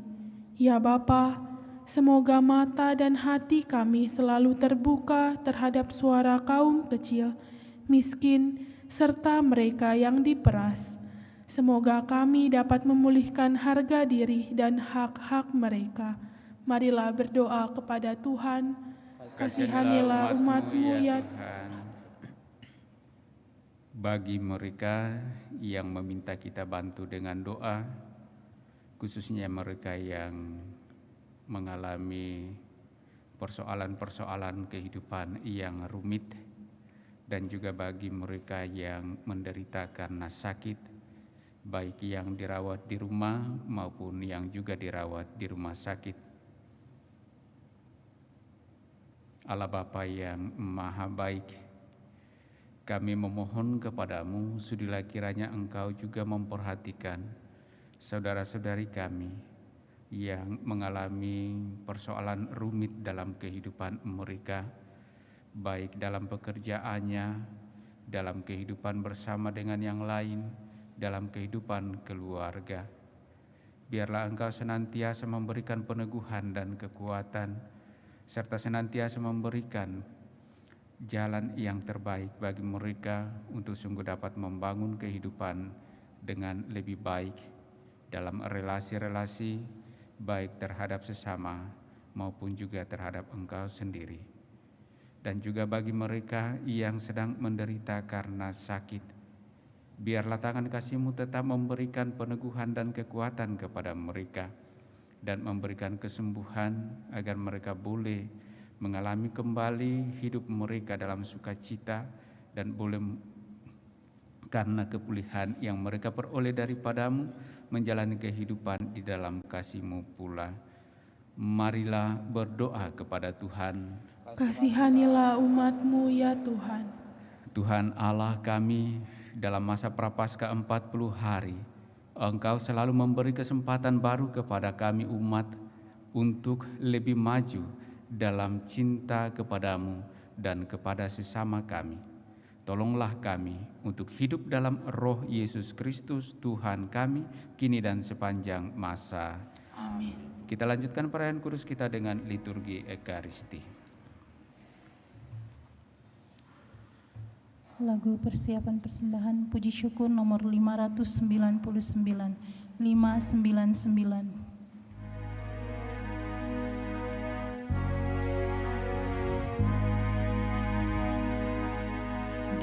ya Bapa, semoga mata dan hati kami selalu terbuka terhadap suara kaum kecil, miskin, serta mereka yang diperas. Semoga kami dapat memulihkan harga diri dan hak-hak mereka. Marilah berdoa kepada Tuhan, kasihanilah umat-Mu, ya Tuhan. Bagi mereka yang meminta kita bantu dengan doa, khususnya mereka yang mengalami persoalan-persoalan kehidupan yang rumit, dan juga bagi mereka yang menderita karena sakit, baik yang dirawat di rumah maupun yang juga dirawat di rumah sakit. Allah Bapa yang Maha Baik, kami memohon kepadamu, sudilah kiranya Engkau juga memperhatikan saudara-saudari kami yang mengalami persoalan rumit dalam kehidupan mereka, baik dalam pekerjaannya, dalam kehidupan bersama dengan yang lain, dalam kehidupan keluarga. Biarlah Engkau senantiasa memberikan peneguhan dan kekuatan, serta senantiasa memberikan jalan yang terbaik bagi mereka untuk sungguh dapat membangun kehidupan dengan lebih baik dalam relasi-relasi, baik terhadap sesama maupun juga terhadap Engkau sendiri. Dan juga bagi mereka yang sedang menderita karena sakit, biarlah tangan kasih-Mu tetap memberikan peneguhan dan kekuatan kepada mereka dan memberikan kesembuhan agar mereka boleh mengalami kembali hidup mereka dalam sukacita dan boleh karena kepulihan yang mereka peroleh daripada-Mu, menjalani kehidupan di dalam kasih-Mu pula. Marilah berdoa kepada Tuhan. Kasihanilah umat-Mu ya Tuhan. Tuhan Allah kami, dalam masa Prapaskah 40 hari, Engkau selalu memberi kesempatan baru kepada kami umat untuk lebih maju dalam cinta kepadamu dan kepada sesama kami. Tolonglah kami untuk hidup dalam roh Yesus Kristus Tuhan kami, kini dan sepanjang masa. Amin. Kita lanjutkan perayaan kudus kita dengan liturgi Ekaristi. Lagu persiapan persembahan puji syukur nomor 599, 599.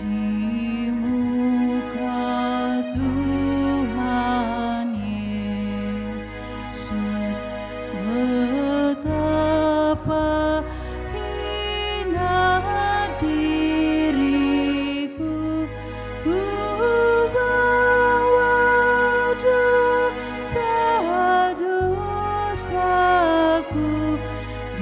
Di muka Tuhan Yesus, betapa hina diriku, ku bawa dosa-dosaku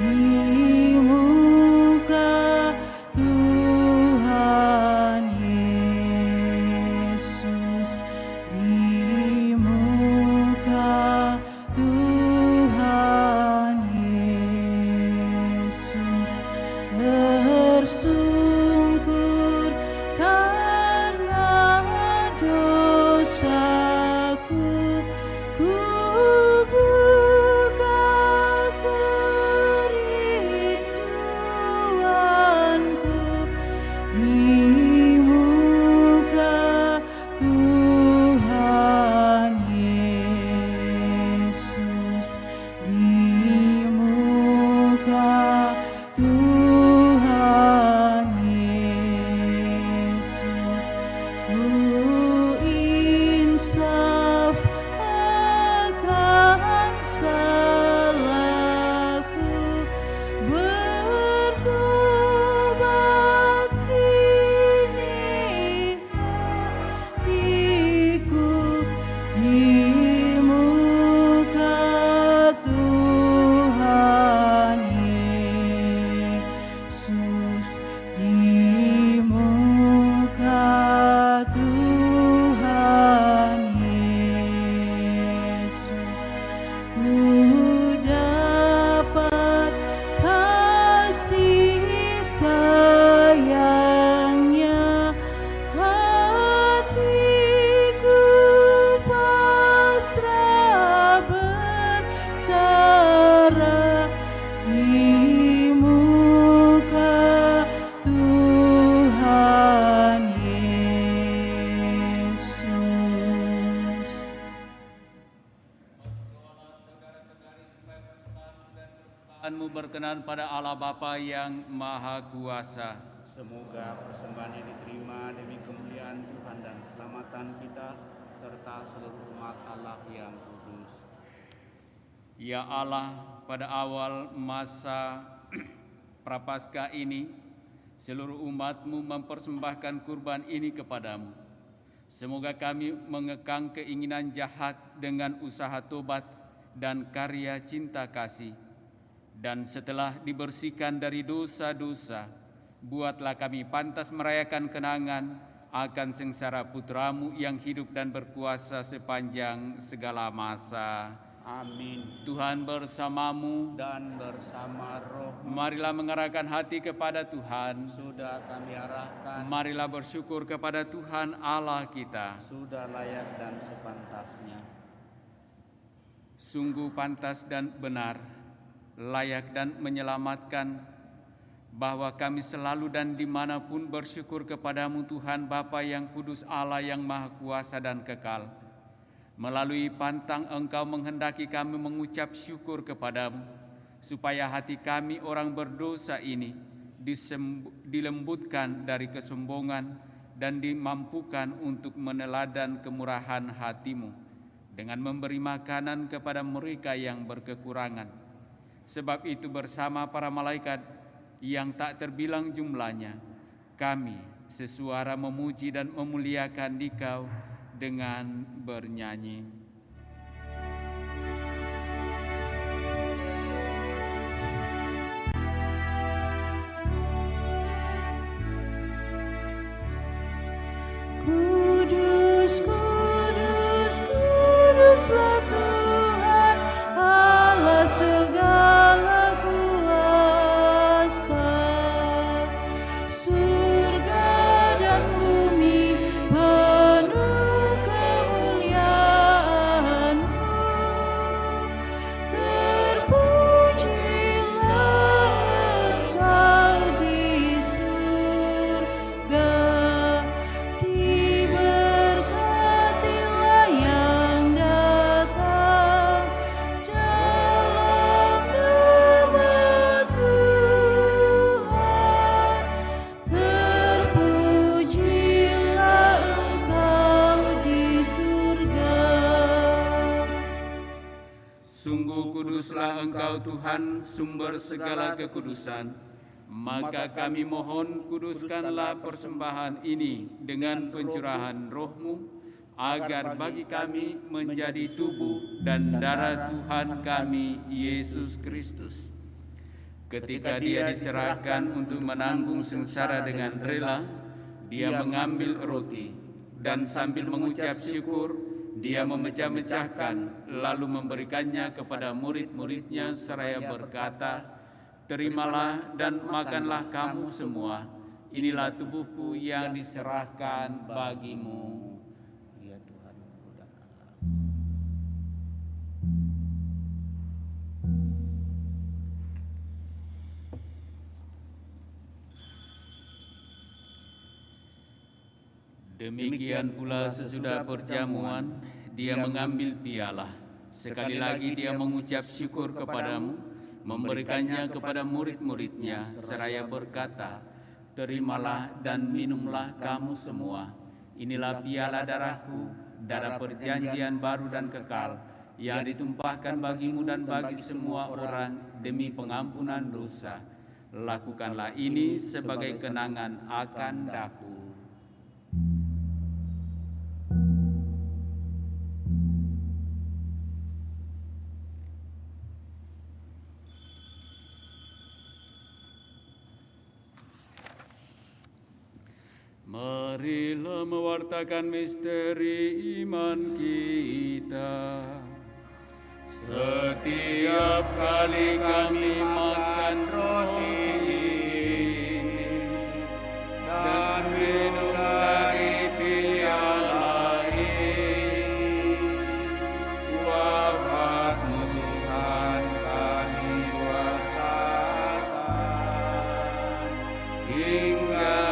di muka Tuhan Yesus, di muka Tuhan Yesus, bersungkur karena dosaku, ku buka kerinduanku di muka Tuhan Yesus, di muka Tuhan Yesus, ku insaf akan salahku, bertobat kini hatiku di muka Tuhan Yesus, di muka Tuhan Yesus, ku dapat kasih sayangnya, hatiku pasrah berserah di muka Tuhan Yesus. Persembahan-Mu berkenan pada Allah Bapa yang Maha Kuasa. Semoga persembahan ini diterima demi kemuliaan Tuhan dan keselamatan kita serta seluruh umat Allah yang kudus. Ya Allah, pada awal masa Prapaskah ini, seluruh umat-Mu mempersembahkan kurban ini kepadamu. Semoga kami mengekang keinginan jahat dengan usaha tobat dan karya cinta kasih. Dan setelah dibersihkan dari dosa-dosa, buatlah kami pantas merayakan kenangan akan sengsara Putra-Mu yang hidup dan berkuasa sepanjang segala masa. Amin. Tuhan bersamamu. Dan bersama roh Marilah mengarahkan hati kepada Tuhan. sudah kami arahkan, Marilah bersyukur kepada Tuhan Allah kita. sudah layak dan sepantasnya. Sungguh pantas dan benar, layak dan menyelamatkan, bahwa kami selalu dan dimanapun bersyukur kepadamu Tuhan Bapa yang kudus, Allah yang maha kuasa dan kekal. Melalui pantang Engkau menghendaki kami mengucap syukur kepadamu, supaya hati kami orang berdosa ini dilembutkan dari kesombongan dan dimampukan untuk meneladan kemurahan hati-Mu dengan memberi makanan kepada mereka yang berkekurangan. Sebab itu bersama para malaikat yang tak terbilang jumlahnya, kami sesuara memuji dan memuliakan Dikau dengan bernyanyi. Sungguh kuduslah Engkau Tuhan, sumber segala kekudusan. Maka kami mohon, kuduskanlah persembahan ini dengan pencurahan Roh-Mu, agar bagi kami menjadi tubuh dan darah Tuhan kami, Yesus Kristus. Ketika Dia diserahkan untuk menanggung sengsara dengan rela, Dia mengambil roti, dan sambil mengucap syukur, Dia memecah-mecahkan, lalu memberikannya kepada murid-murid-Nya seraya berkata, "Terimalah dan makanlah kamu semua, inilah tubuhku yang diserahkan bagimu." Demikian pula sesudah perjamuan, Dia mengambil piala. Sekali lagi Dia mengucap syukur kepadamu, memberikannya kepada murid-murid-Nya, seraya berkata, "Terimalah dan minumlah kamu semua. Inilah piala darahku, darah perjanjian baru dan kekal, yang ditumpahkan bagimu dan bagi semua orang demi pengampunan dosa. Lakukanlah ini sebagai kenangan akan daku." Marilah mewartakan misteri iman kita. Setiap kali kami makan roti ini dan minum dari piala ini, wafat-Mu Tuhan kami wartakan hingga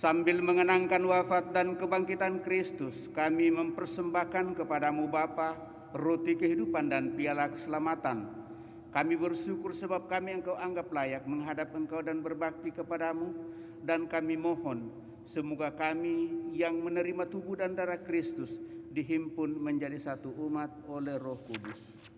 Sambil mengenangkan wafat dan kebangkitan Kristus, kami mempersembahkan kepadamu Bapa, roti kehidupan dan piala keselamatan. Kami bersyukur sebab kami Engkau anggap layak menghadap Engkau dan berbakti kepadamu, dan kami mohon, semoga kami yang menerima tubuh dan darah Kristus dihimpun menjadi satu umat oleh Roh Kudus.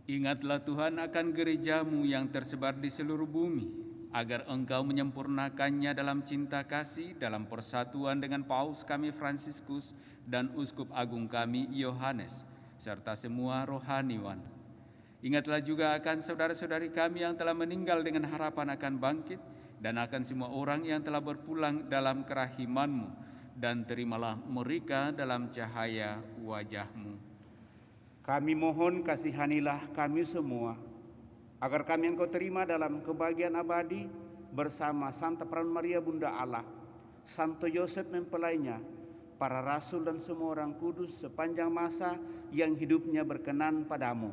Ingatlah Tuhan akan gereja-Mu yang tersebar di seluruh bumi, agar Engkau menyempurnakannya dalam cinta kasih, dalam persatuan dengan Paus kami Fransiskus dan Uskup Agung kami Yohanes, serta semua rohaniwan. Ingatlah juga akan saudara-saudari kami yang telah meninggal dengan harapan akan bangkit, dan akan semua orang yang telah berpulang dalam kerahiman-Mu, dan terimalah mereka dalam cahaya wajah-Mu. Kami mohon kasihanilah kami semua, agar kami Engkau terima dalam kebahagiaan abadi bersama Santa Peran Maria Bunda Allah, Santo Yosef mempelainya, para rasul dan semua orang kudus sepanjang masa yang hidupnya berkenan padamu.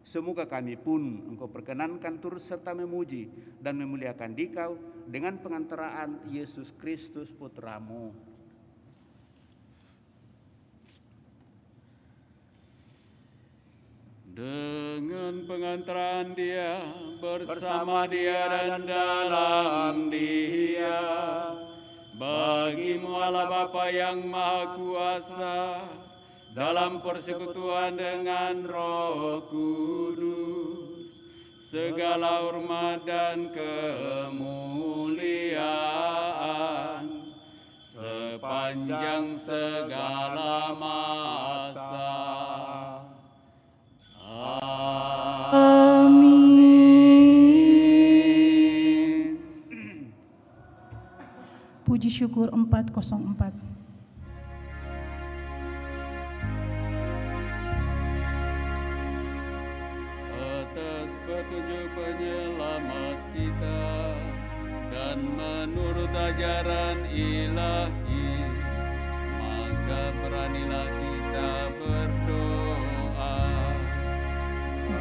Semoga kami pun Engkau perkenankan turut serta memuji dan memuliakan Dikau dengan pengantaraan Yesus Kristus Putra-Mu. Dengan pengantaran Dia, bersama Dia dan dalam Dia, bagi-Mu Allah Bapa yang Maha Kuasa, dalam persekutuan dengan Roh Kudus, segala hormat dan kemuliaan sepanjang segala masa. Amin. Puji syukur 404. Atas petunjuk penyelamat kita dan menurut ajaran ilahi, maka beranilah kita berdoa.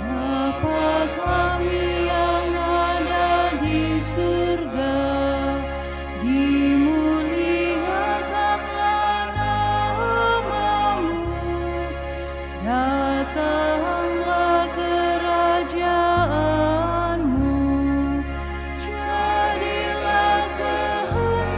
Bapa kami yang ada di surga, dimuliakanlah nama-Mu, datanglah kerajaan-Mu, jadilah kehendak-Mu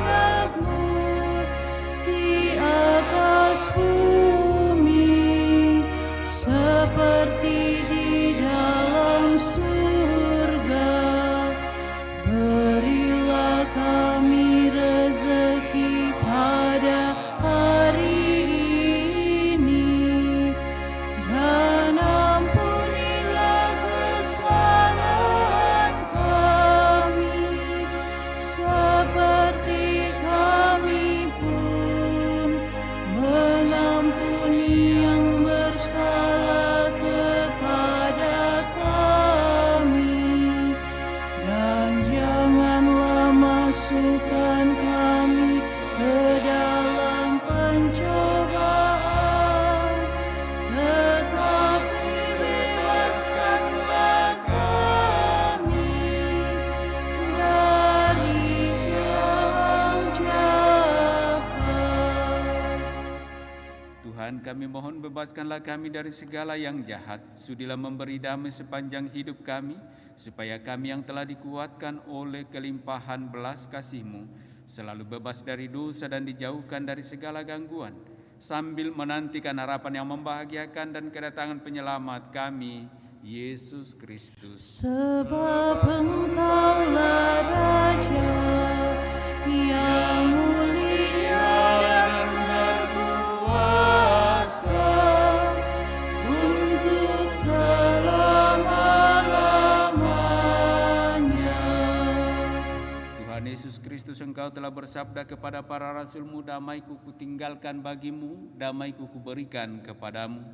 kami mohon bebaskanlah kami dari segala yang jahat. Sudilah memberi damai sepanjang hidup kami, supaya kami yang telah dikuatkan oleh kelimpahan belas kasih-Mu selalu bebas dari dosa dan dijauhkan dari segala gangguan, sambil menantikan harapan yang membahagiakan dan kedatangan penyelamat kami, Yesus Kristus. Sebab Engkaulah Raja yang mulia dan berkuasa untuk selama-lamanya. Tuhan Yesus Kristus, Engkau telah bersabda kepada para rasul-Mu, damai-Ku kutinggalkan bagimu, damai-Ku kuberikan kepadamu.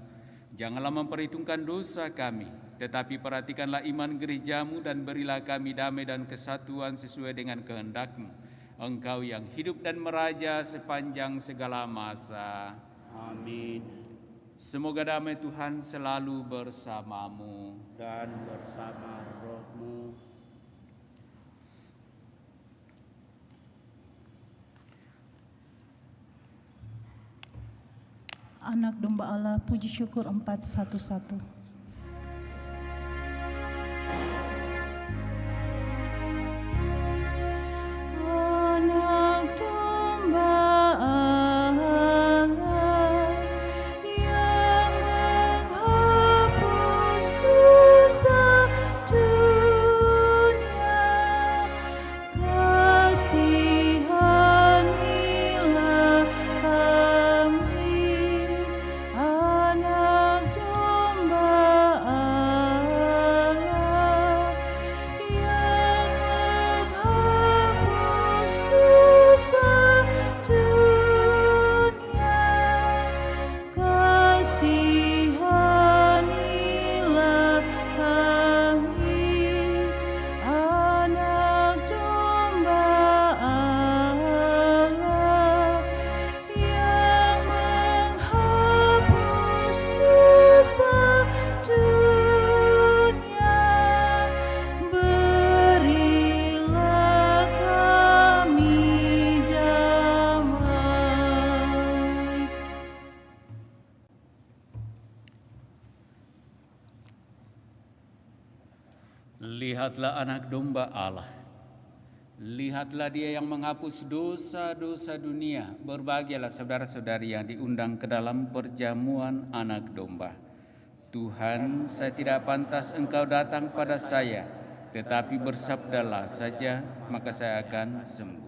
Janganlah memperhitungkan dosa kami, tetapi perhatikanlah iman gereja-Mu dan berilah kami damai dan kesatuan sesuai dengan kehendak-Mu. Engkau yang hidup dan meraja sepanjang segala masa. Amin. Semoga damai Tuhan selalu bersamamu. Dan bersama rohmu. Anak domba Allah, puji syukur 411. Anak domba Allah yang menghapus dosa dunia, kasihanilah kami. Anak domba Allah yang menghapus dosa dunia, kasihanilah kami. Anak domba Allah yang menghapus dosa dunia, berilah kami damai. Lihatlah anak domba Allah. Lihatlah dia yang menghapus dosa-dosa dunia. Berbahagialah saudara-saudari yang diundang ke dalam perjamuan anak domba. Tuhan, saya tidak pantas Engkau datang pada saya, tetapi bersabdalah saja, maka saya akan sembuh.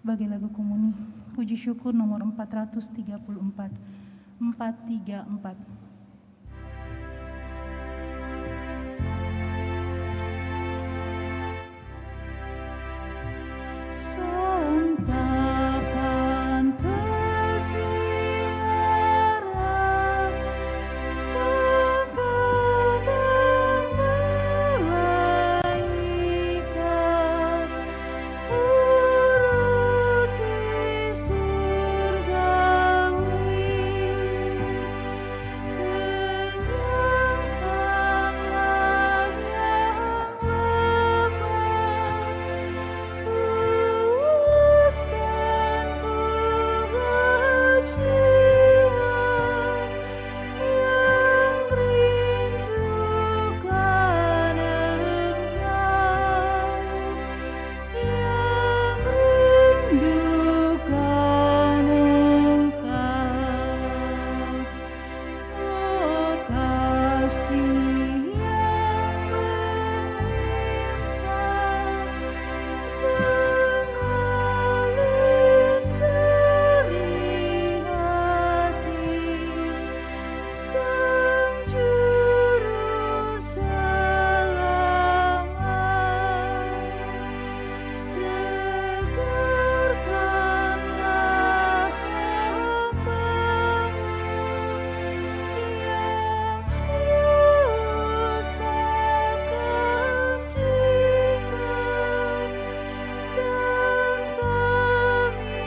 Sebagai lagu komuni, puji syukur nomor 434. 434. Santapan peziarah, makanan malaikat, uruti surgawi, kenyangkanlah yang lapar, puaskan pula jiwa yang rindukan Engkau, yang rindukan Engkau. Oh kasih yang melimpah, mengalir dari hati, Sang Juru Selamat, segarkanlah hamba-Mu yang haus akan Dikau, dan kami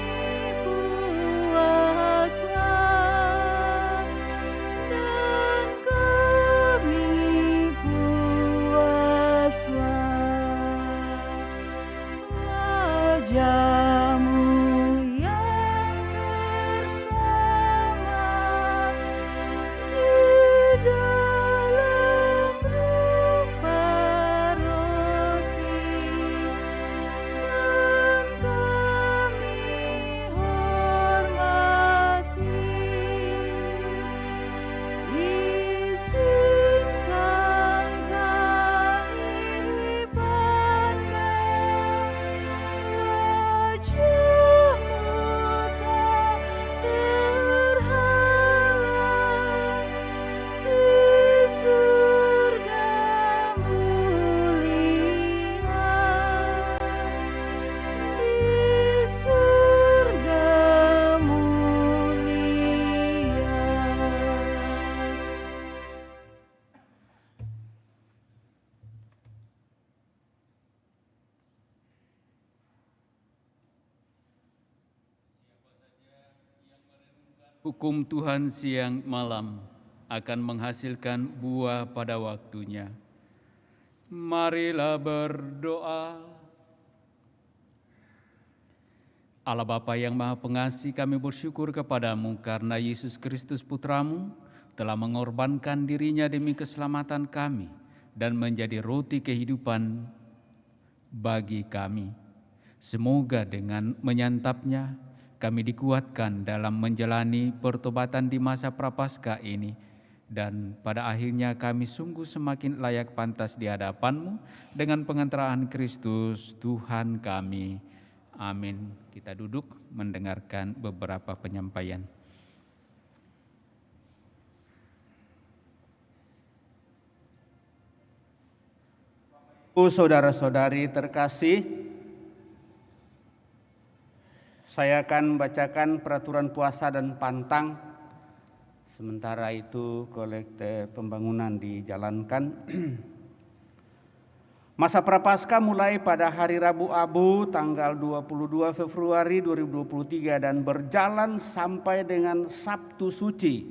puaslah, dan kami puaslah. Wajah-Mu yang tersama di dalam rupa roti, dan kami hormati. Izinkan kami pandang wajah-Mu tak terhalang di surga mulia, di surga mulia. Hukum Tuhan siang malam akan menghasilkan buah pada waktunya. Marilah berdoa. Allah Bapa yang Maha Pengasih, kami bersyukur kepadamu karena Yesus Kristus Putramu telah mengorbankan dirinya demi keselamatan kami dan menjadi roti kehidupan bagi kami. Semoga dengan menyantapnya kami dikuatkan dalam menjalani pertobatan di masa Prapaskah ini, dan pada akhirnya kami sungguh semakin layak pantas di hadapan-Mu dengan pengantaraan Kristus Tuhan kami. Amin. Kita duduk mendengarkan beberapa penyampaian. Saudara-saudari terkasih, saya akan membacakan peraturan puasa dan pantang. Sementara itu kolekte pembangunan dijalankan. Masa Prapaskah mulai pada hari Rabu Abu tanggal 22 Februari 2023 dan berjalan sampai dengan Sabtu Suci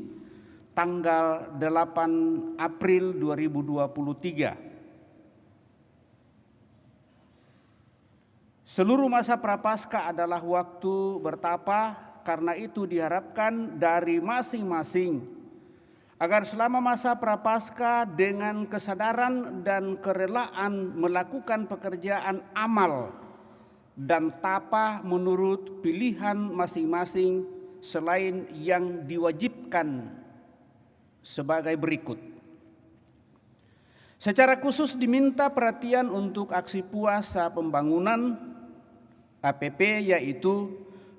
tanggal 8 April 2023. Seluruh masa Prapaskah adalah waktu bertapa, karena itu diharapkan dari masing-masing agar selama masa Prapaskah dengan kesadaran dan kerelaan melakukan pekerjaan amal dan tapa menurut pilihan masing-masing selain yang diwajibkan sebagai berikut. Secara khusus diminta perhatian untuk aksi puasa pembangunan APP yaitu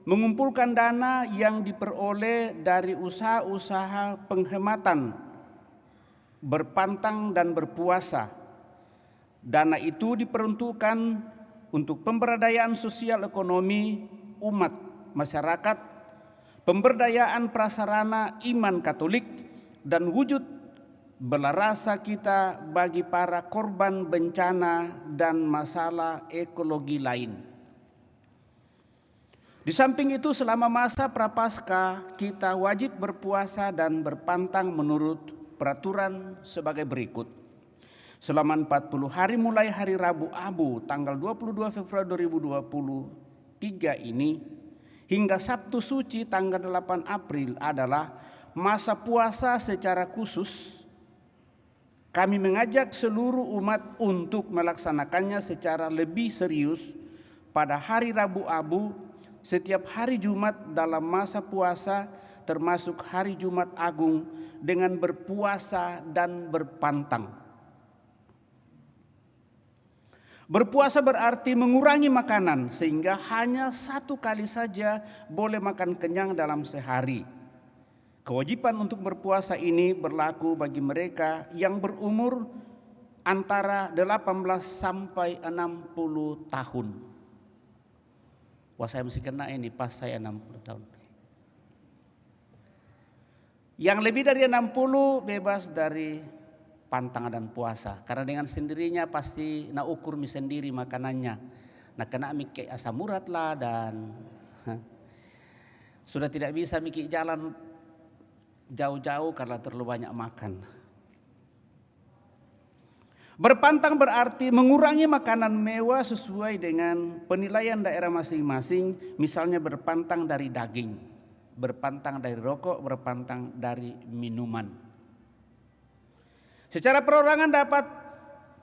mengumpulkan dana yang diperoleh dari usaha-usaha penghematan, berpantang dan berpuasa. Dana itu diperuntukkan untuk pemberdayaan sosial ekonomi umat masyarakat, pemberdayaan prasarana iman Katolik, dan wujud belas rasa kita bagi para korban bencana dan masalah ekologi lain. Di samping itu, selama masa Prapaskah kita wajib berpuasa dan berpantang menurut peraturan sebagai berikut. Selama 40 hari mulai hari Rabu Abu tanggal 22 Februari 2023 ini hingga Sabtu Suci tanggal 8 April adalah masa puasa secara khusus. Kami mengajak seluruh umat untuk melaksanakannya secara lebih serius pada hari Rabu Abu, setiap hari Jumat dalam masa puasa, termasuk hari Jumat Agung, dengan berpuasa dan berpantang. Berpuasa berarti mengurangi makanan sehingga hanya 1 kali saja boleh makan kenyang dalam sehari. Kewajiban untuk berpuasa ini berlaku bagi mereka yang berumur antara 18 sampai 60 tahun. Wah, saya mesti kena ini pas saya 60 tahun. Yang lebih dari 60 bebas dari pantangan dan puasa, karena dengan sendirinya pasti na ukur mi sendiri makanannya, nah kena mikir asam urat lah dan sudah tidak bisa mikir jalan jauh-jauh karena terlalu banyak makan. Berpantang berarti mengurangi makanan mewah sesuai dengan penilaian daerah masing-masing, misalnya berpantang dari daging, berpantang dari rokok, berpantang dari minuman. Secara perorangan dapat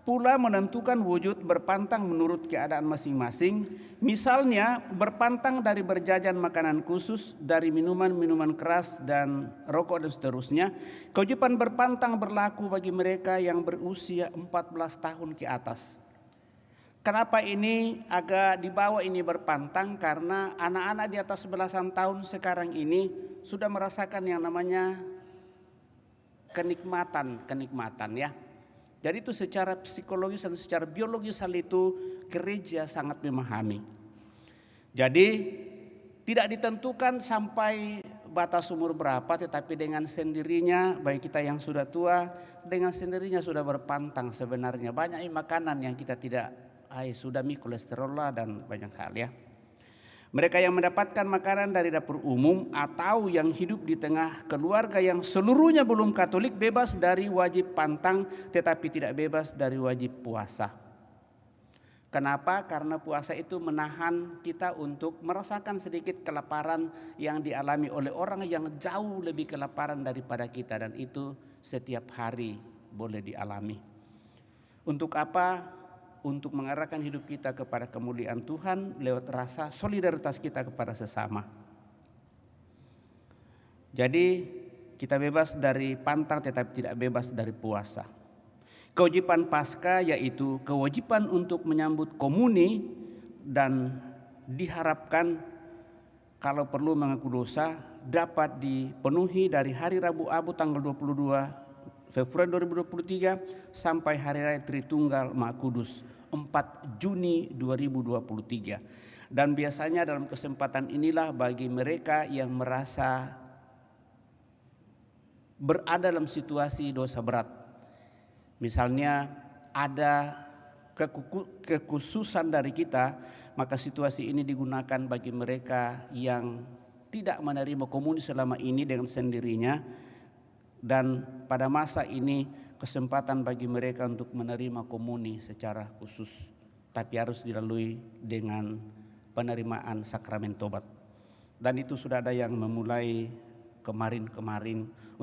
pula menentukan wujud berpantang menurut keadaan masing-masing. Misalnya berpantang dari berjajan makanan khusus, dari minuman-minuman keras dan rokok dan seterusnya. Kewajiban berpantang berlaku bagi mereka yang berusia 14 tahun ke atas. Kenapa ini agak dibawa ini berpantang? Karena anak-anak di atas belasan tahun sekarang ini sudah merasakan yang namanya kenikmatan ya. Jadi itu secara psikologis dan secara biologis hal itu gereja sangat memahami. Jadi tidak ditentukan sampai batas umur berapa, tetapi dengan sendirinya bagi kita yang sudah tua, dengan sendirinya sudah berpantang sebenarnya. Banyak makanan yang kita tidak sudah kolesterol lah dan banyak hal ya. Mereka yang mendapatkan makanan dari dapur umum atau yang hidup di tengah keluarga yang seluruhnya belum Katolik bebas dari wajib pantang, tetapi tidak bebas dari wajib puasa. Kenapa? Karena puasa itu menahan kita untuk merasakan sedikit kelaparan yang dialami oleh orang yang jauh lebih kelaparan daripada kita, dan itu setiap hari boleh dialami. Untuk apa? Untuk mengarahkan hidup kita kepada kemuliaan Tuhan lewat rasa solidaritas kita kepada sesama. Jadi kita bebas dari pantang tetapi tidak bebas dari puasa. Kewajiban Paskah yaitu kewajiban untuk menyambut komuni dan diharapkan kalau perlu mengaku dosa dapat dipenuhi dari hari Rabu Abu tanggal 22 Februari 2023 sampai Hari Raya Tritunggal Maha Kudus 4 Juni 2023. Dan biasanya dalam kesempatan inilah bagi mereka yang merasa berada dalam situasi dosa berat, misalnya ada kekhususan dari kita, maka situasi ini digunakan bagi mereka yang tidak menerima komuni selama ini dengan sendirinya. Dan pada masa ini kesempatan bagi mereka untuk menerima komuni secara khusus, tapi harus dilalui dengan penerimaan sakramen tobat. Dan itu sudah ada yang memulai kemarin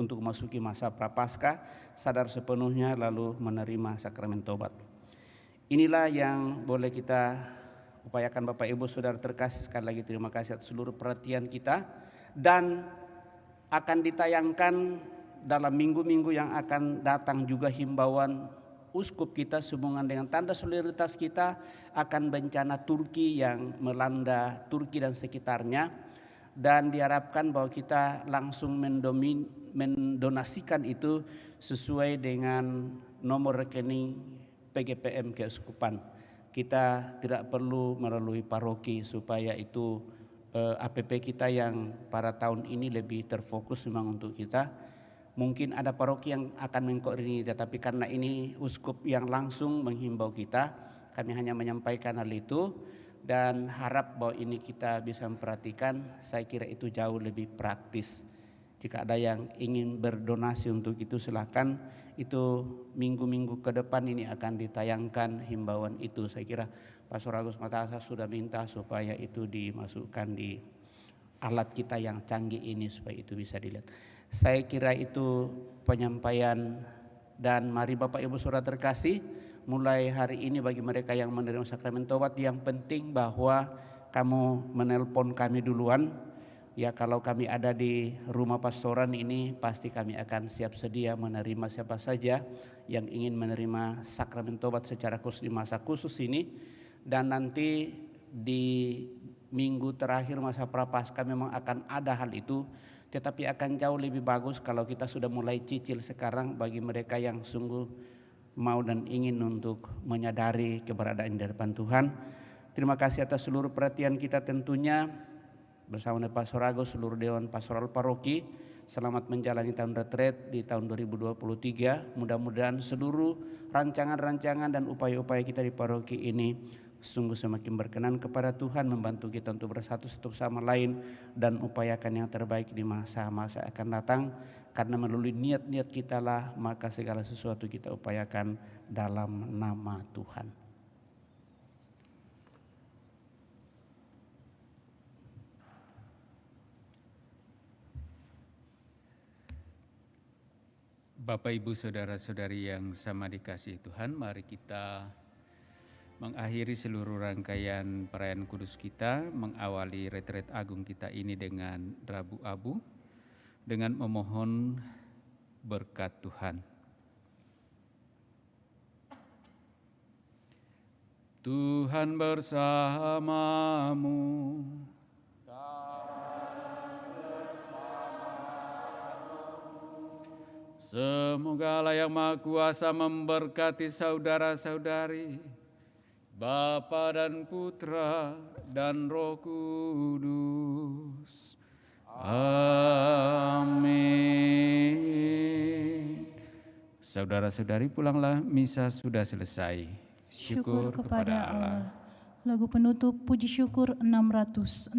untuk memasuki masa Prapaskah, sadar sepenuhnya lalu menerima sakramen tobat. Inilah yang boleh kita upayakan Bapak Ibu Saudara terkasih. Sekali lagi terima kasih atas seluruh perhatian kita, dan akan ditayangkan dalam minggu-minggu yang akan datang juga himbauan uskup kita sehubungan dengan tanda solidaritas kita akan bencana Turki yang melanda Turki dan sekitarnya, dan diharapkan bahwa kita langsung mendonasikan itu sesuai dengan nomor rekening PGPM Keuskupan. Kita tidak perlu melalui paroki supaya itu APP kita yang pada tahun ini lebih terfokus memang untuk kita. Mungkin ada paroki yang akan mengkoordinir, tapi karena ini uskup yang langsung menghimbau kita, kami hanya menyampaikan hal itu dan harap bahwa ini kita bisa memperhatikan. Saya kira itu jauh lebih praktis. Jika ada yang ingin berdonasi untuk itu silakan, itu minggu-minggu ke depan ini akan ditayangkan himbauan itu. Saya kira Pastor Agus Matasa sudah minta supaya itu dimasukkan di alat kita yang canggih ini supaya itu bisa dilihat. Saya kira itu penyampaian, dan mari Bapak Ibu Saudara terkasih, mulai hari ini bagi mereka yang menerima sakramen tobat, yang penting bahwa kamu menelpon kami duluan. Ya, kalau kami ada di rumah pastoran ini pasti kami akan siap sedia menerima siapa saja yang ingin menerima sakramen tobat secara khusus di masa khusus ini. Dan nanti di minggu terakhir masa prapaskah memang akan ada hal itu, tetapi akan jauh lebih bagus kalau kita sudah mulai cicil sekarang bagi mereka yang sungguh mau dan ingin untuk menyadari keberadaan di depan Tuhan. Terima kasih atas seluruh perhatian kita tentunya bersama dengan Pastor Agus, seluruh Dewan Pastoral Paroki. Selamat menjalani tahun retret di tahun 2023. Mudah-mudahan seluruh rancangan-rancangan dan upaya-upaya kita di paroki ini sungguh semakin berkenan kepada Tuhan, membantu kita untuk bersatu satu sama lain dan upayakan yang terbaik di masa-masa akan datang. Karena melalui niat-niat kita lah maka segala sesuatu kita upayakan dalam nama Tuhan. Bapak Ibu Saudara-saudari yang sama dikasihi Tuhan, mari kita mengakhiri seluruh rangkaian perayaan kudus kita, mengawali retret agung kita ini dengan Rabu Abu, dengan memohon berkat Tuhan. Tuhan bersamamu. Semoga Allah yang Maha Kuasa memberkati saudara-saudari, Bapa dan Putra dan Roh Kudus. Amin. Saudara-saudari, pulanglah, misa sudah selesai. Syukur kepada Allah. Lagu penutup puji syukur 600.